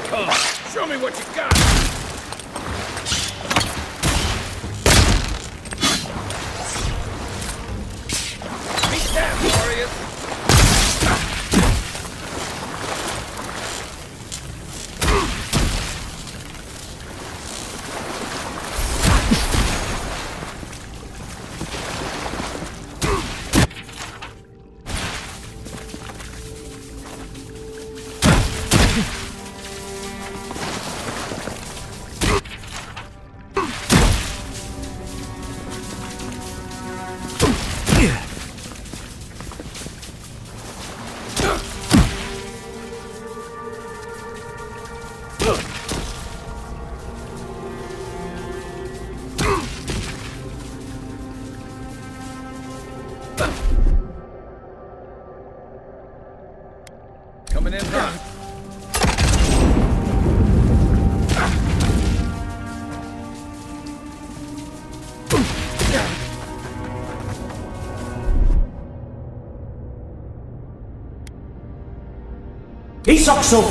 they come. Show me what you got. Meet that, warriors. Coming in hot. Isokso!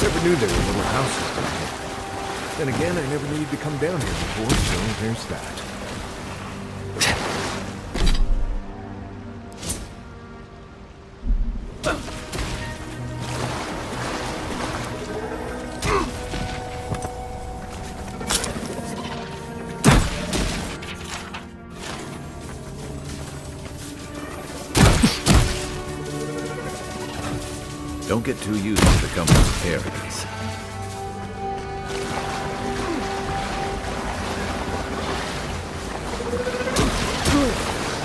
Never knew there were little houses down here. Then again, I never needed to come down here before, so there's that. get too used to the company of parodies.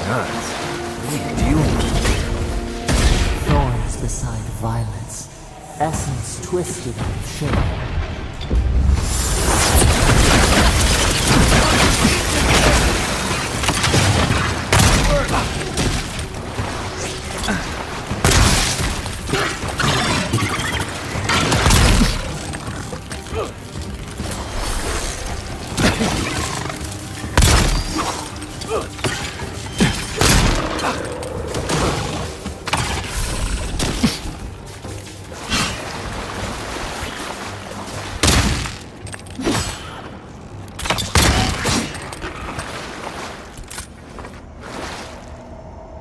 Guys, what are you dealing with? Thorns beside violence. Essence twisted out of shape.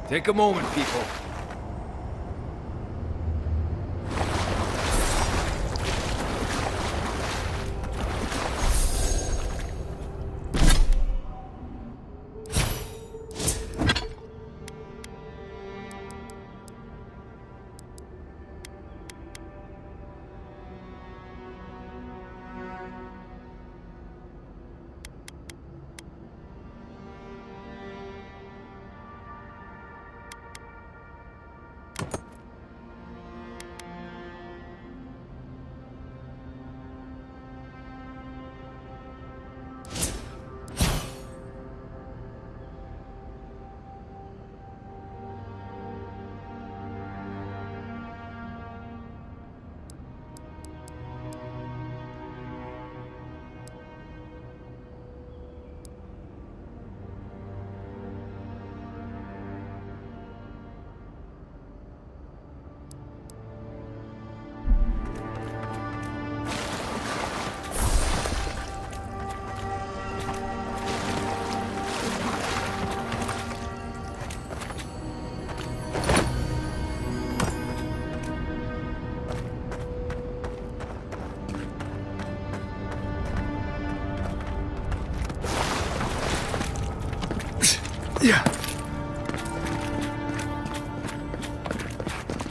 Take a moment, people.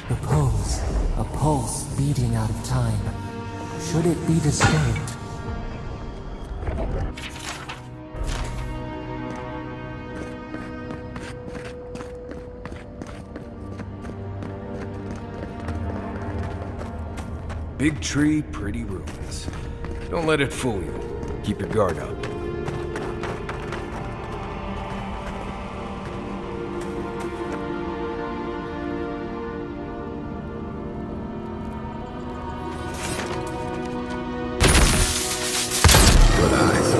The pose, a pulse beating out of time. Should it be disturbed? Big tree, pretty ruins. Don't let it fool you. Keep your guard up. Good eyes.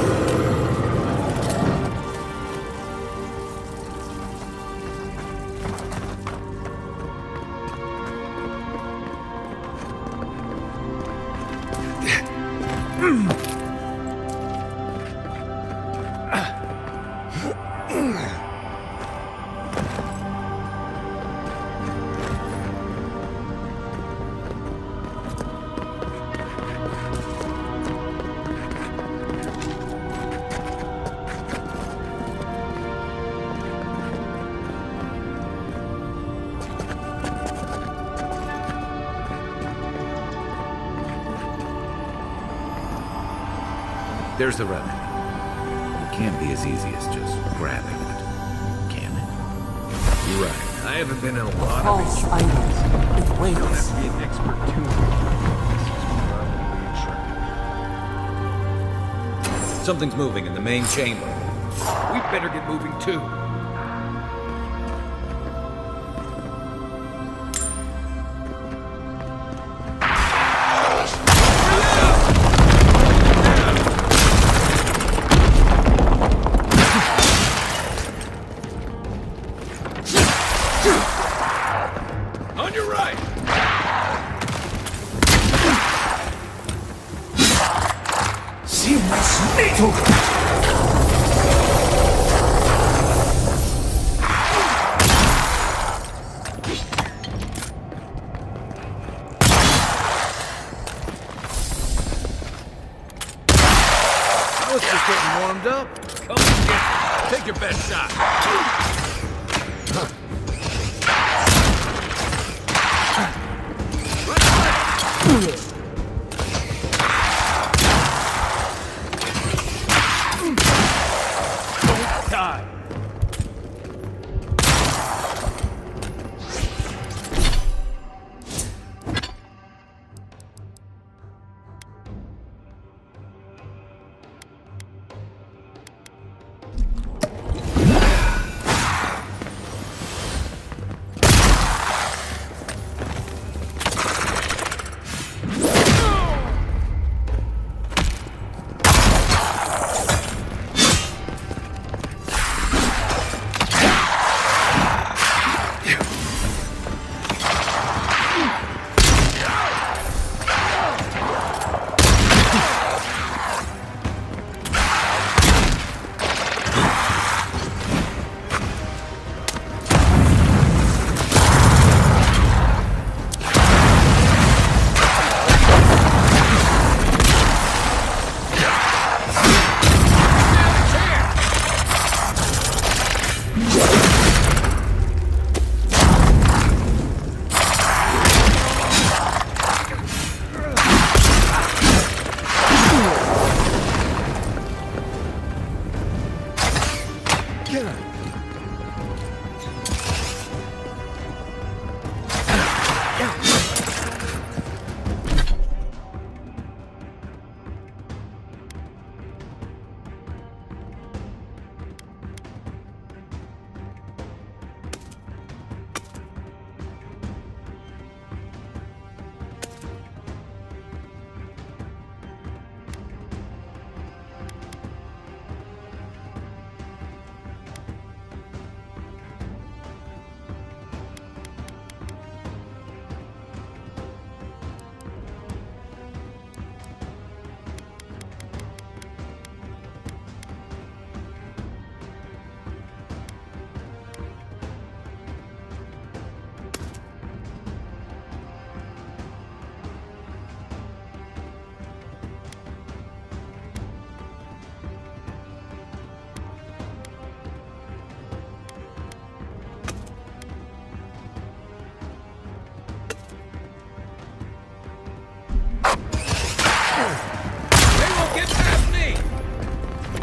There's the remedy. It can't be as easy as just grabbing it, can it? You're right. I haven't been in a lot of Pulse idle. It waits. Be an expert too. Something's moving in the main chamber. We better get moving too. On your right! See my snake! I was just getting warmed up. Come on, get it. Take your best shot. Right.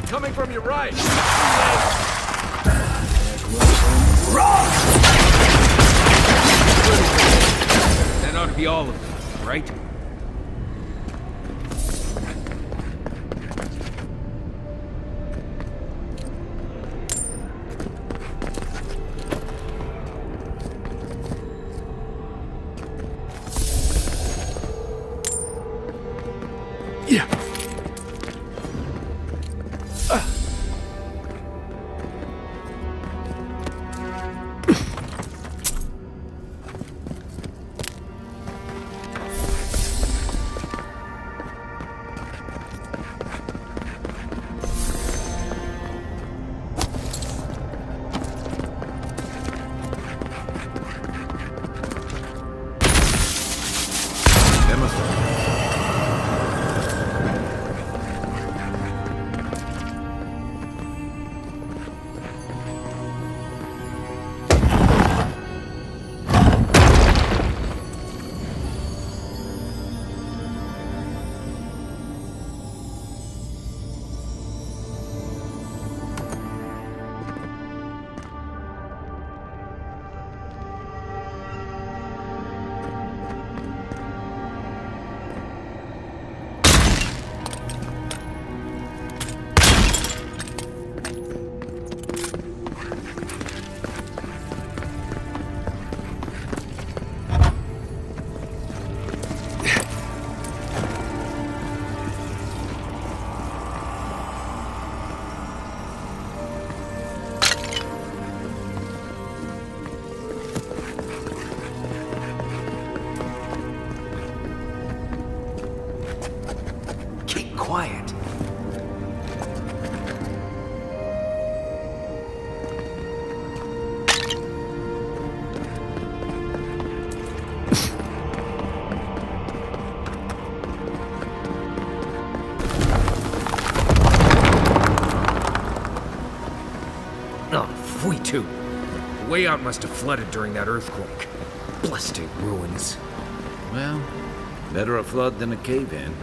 Coming from your right. That ought to be all of them, right? Quiet. Oh, we too. The way out must have flooded during that earthquake. Blasted ruins. Well, Better a flood than a cave-in.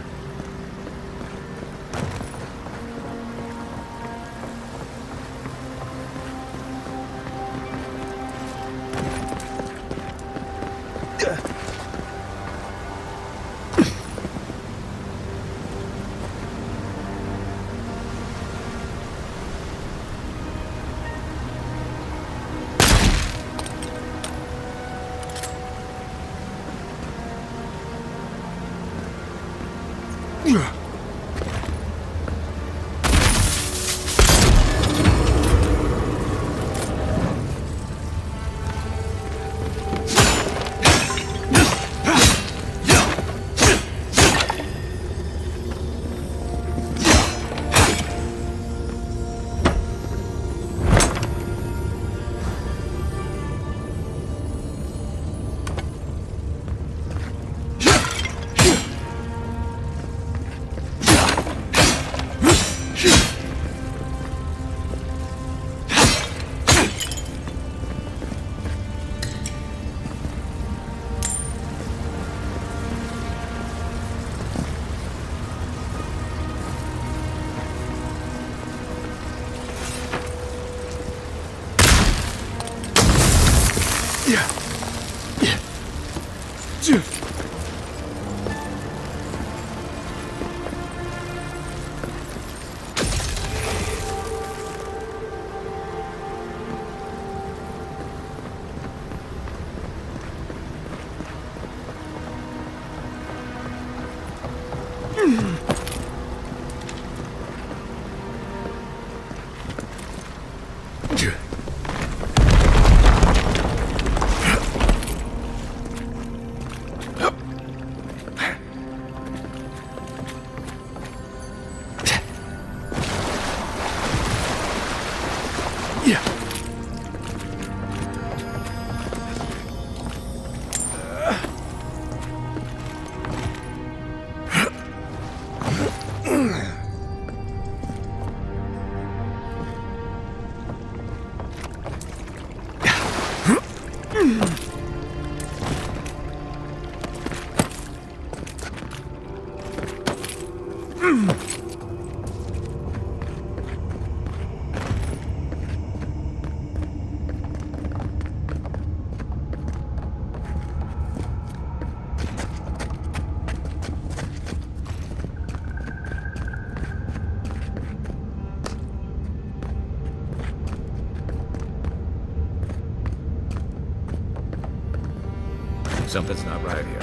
Something's not right here.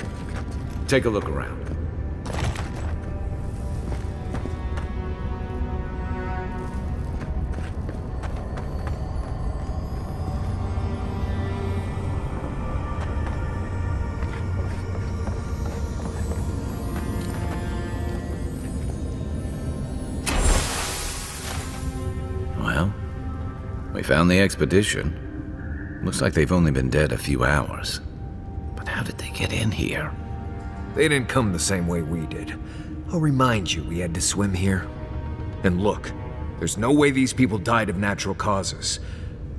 Take a look around. Well, we found the expedition. Looks like they've only been dead a few hours. How did they get in here? They didn't come the same way we did. I'll remind you, we had to swim here. And look, there's no way these people died of natural causes.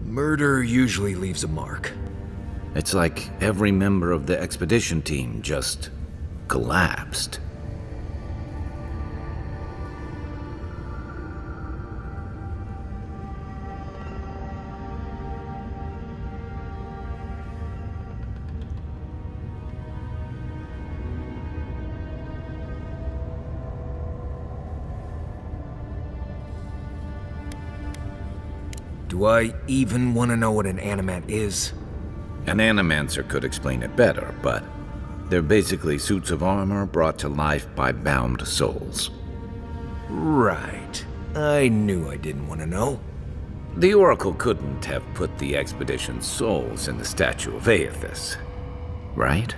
Murder usually leaves a mark. It's like every member of the expedition team just collapsed. Do I even want to know what an animat is? An animancer could explain it better, but they're basically suits of armor brought to life by bound souls. Right. I knew I didn't want to know. The Oracle couldn't have put the expedition's souls in the statue of Aethys, right?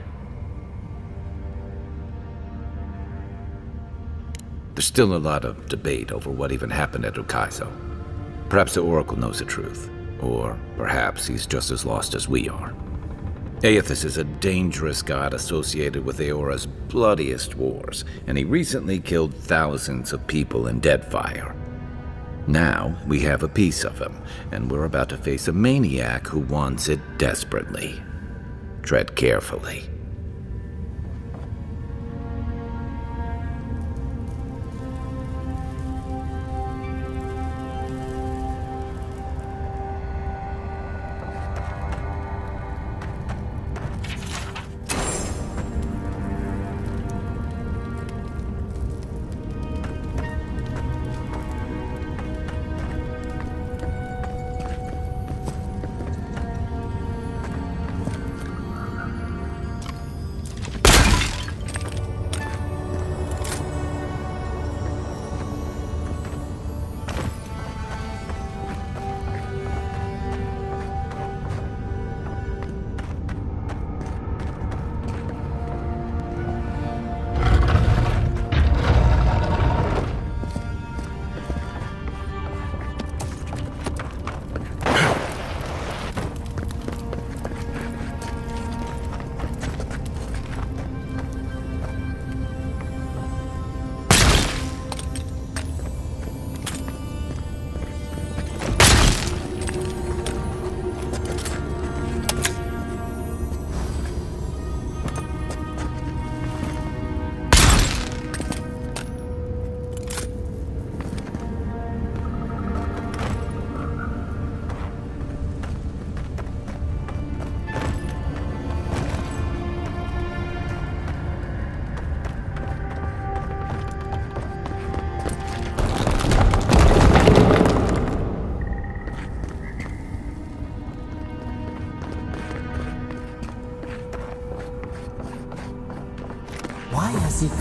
There's still a lot of debate over what even happened at Ukaizo. Perhaps the Oracle knows the truth, or perhaps he's just as lost as we are. Aethys is a dangerous god associated with Eora's bloodiest wars, and he recently killed thousands of people in Deadfire. Now, we have a piece of him, and we're about to face a maniac who wants it desperately. Tread carefully.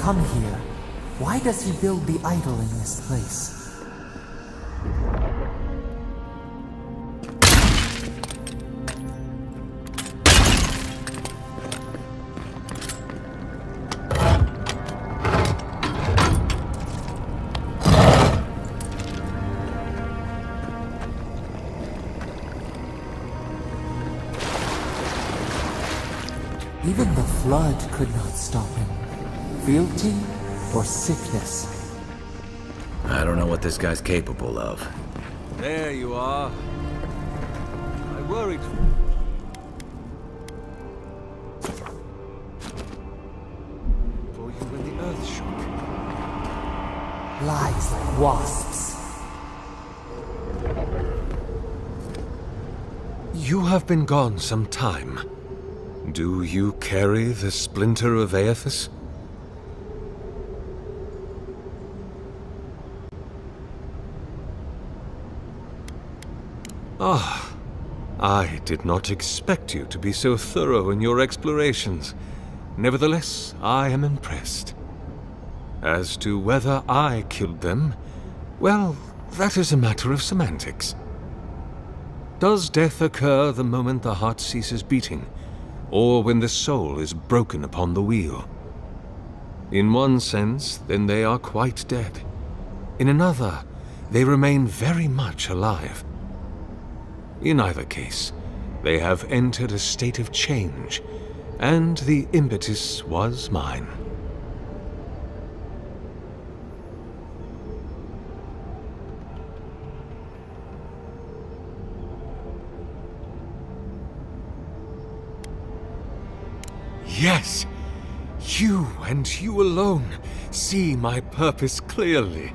come here, why does he build the idol in this place? Even the flood could not stop him. Fealty or sickness? I don't know what this guy's capable of. There you are. I worried. For you when the earth shook. Lies like wasps. You have been gone some time. Do you carry the splinter of Aethys? Ah, I did not expect you to be so thorough in your explorations. Nevertheless, I am impressed. As to whether I killed them, well, that is a matter of semantics. Does death occur the moment the heart ceases beating, or when the soul is broken upon the wheel? In one sense, then they are quite dead. In another, they remain very much alive. In either case, they have entered a state of change, and the impetus was mine. Yes, you and you alone see my purpose clearly.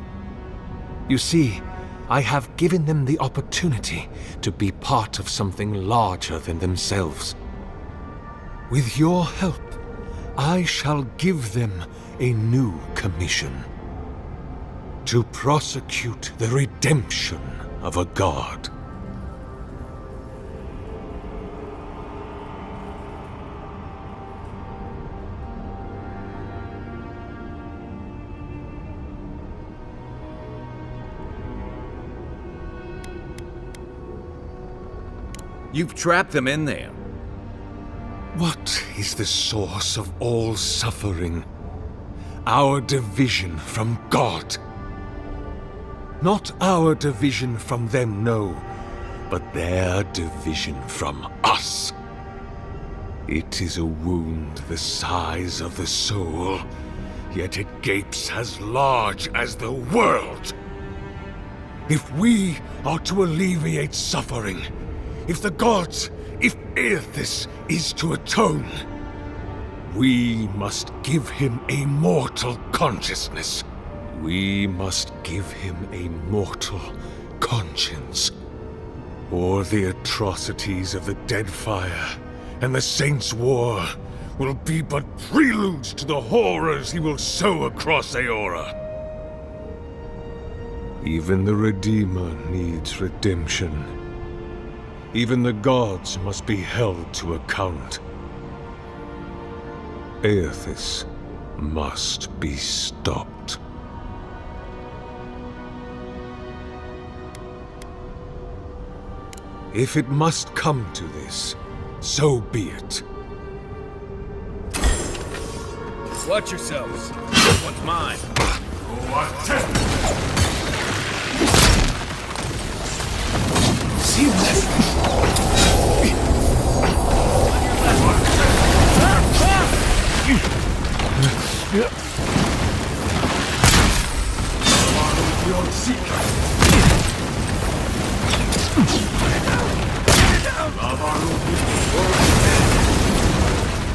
You see, I have given them the opportunity to be part of something larger than themselves. With your help, I shall give them a new commission. To prosecute the redemption of a god. You've trapped them in there. What is the source of all suffering? Our division from God. Not our division from them, no, but their division from us. It is a wound the size of the soul, yet it gapes as large as the world. If we are to alleviate suffering, if the gods, if Aethys is to atone, we must give him a mortal consciousness. We must give him a mortal conscience. Or the atrocities of the Deadfire and the Saints' War will be but preludes to the horrors he will sow across Aora. Even the Redeemer needs redemption. Even the gods must be held to account. Aethys must be stopped. If it must come to this, so be it. Watch yourselves. This one's mine. See this?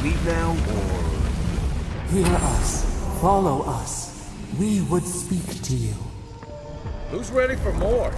Leave now, or... Hear us. Follow us. We would speak to you. Who's ready for more?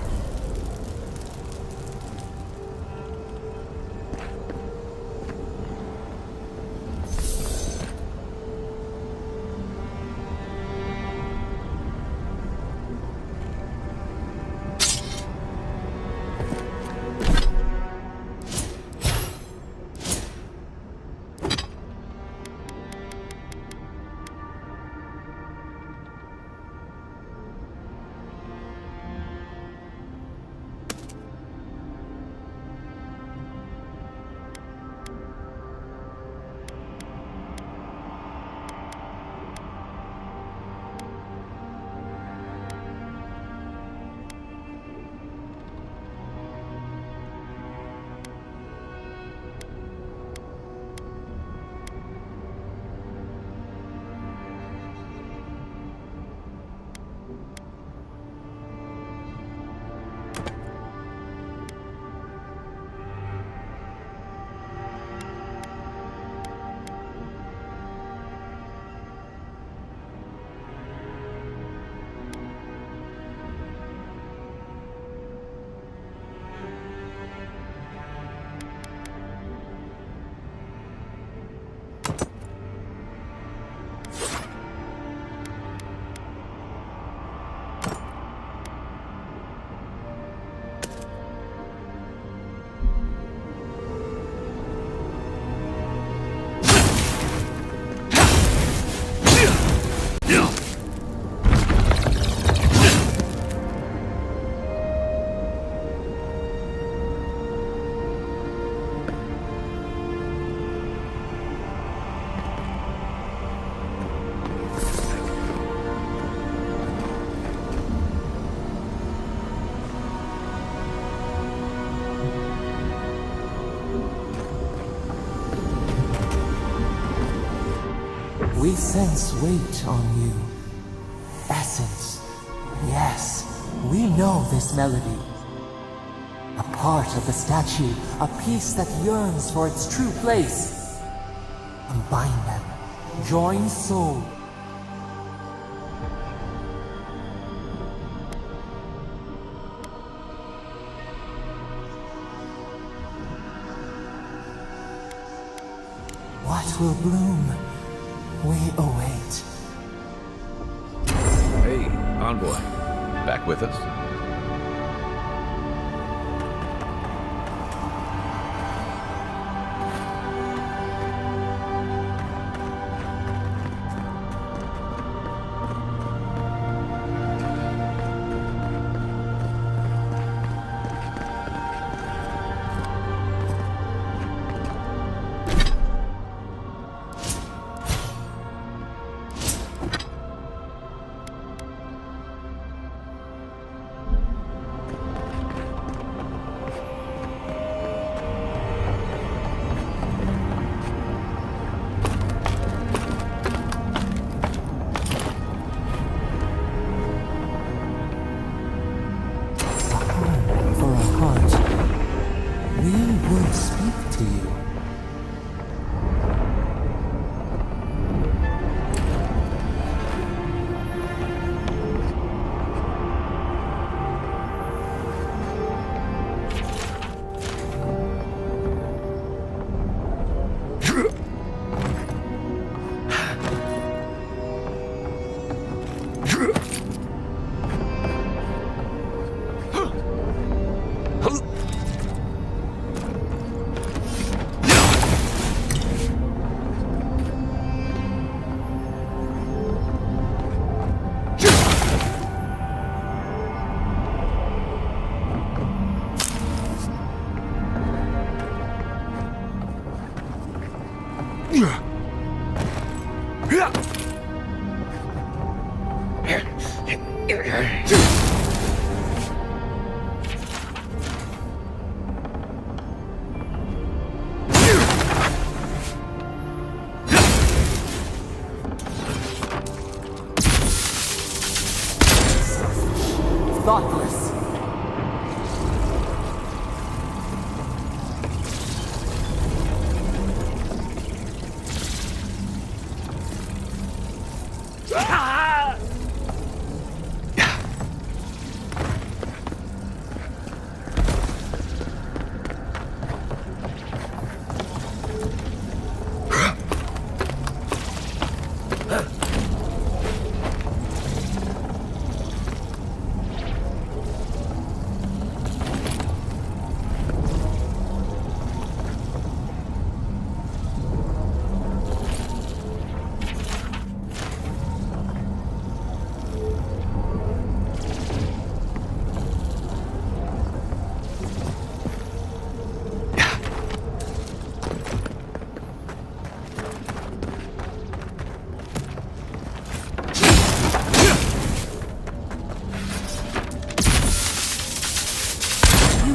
We sense weight on you. Essence. Yes, we know this melody. A part of the statue, a piece that yearns for its true place. Combine them. Join soul. What will bloom? We await. Hey, envoy. Back with us? For a heart, we would speak to you. Thoughtless.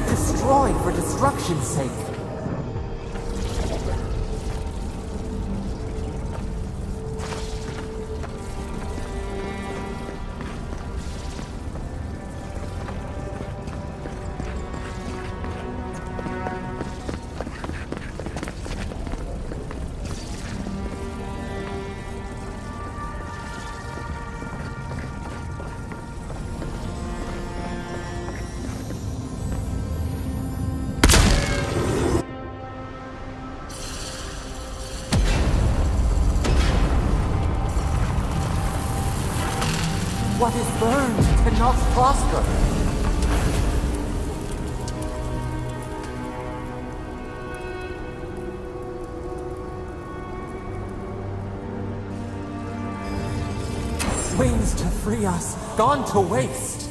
Destroy for destruction's sake. What is burned cannot prosper. Wings to free us, gone to waste.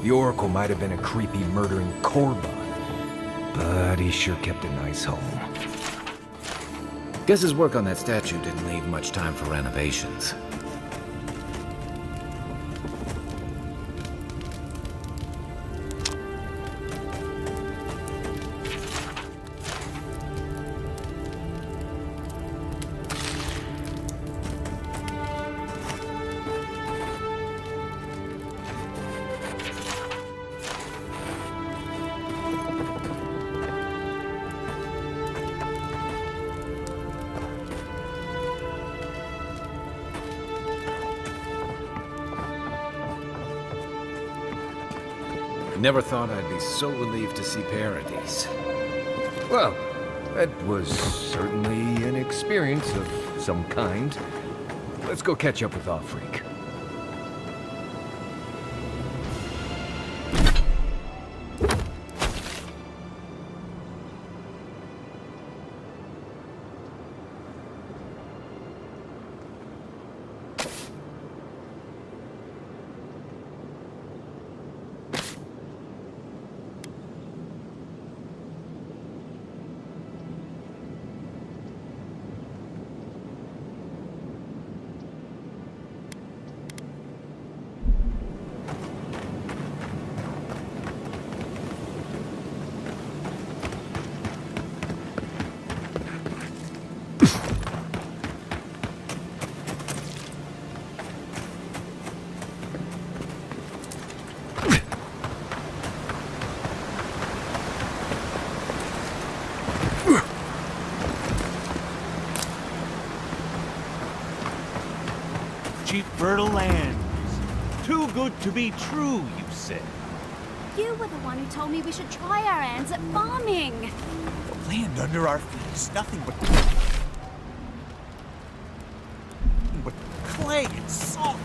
The Oracle might have been a creepy, murdering Korba, but he sure kept a nice home. Guess his work on that statue didn't leave much time for renovations. Never thought I'd be so relieved to see Paradise. Well, that was certainly an experience of some kind. Let's go catch up with Freak. cheap fertile land. Too good to be true, you said. You were the one who told me we should try our hands at farming. The land under our feet is nothing but clay and salt.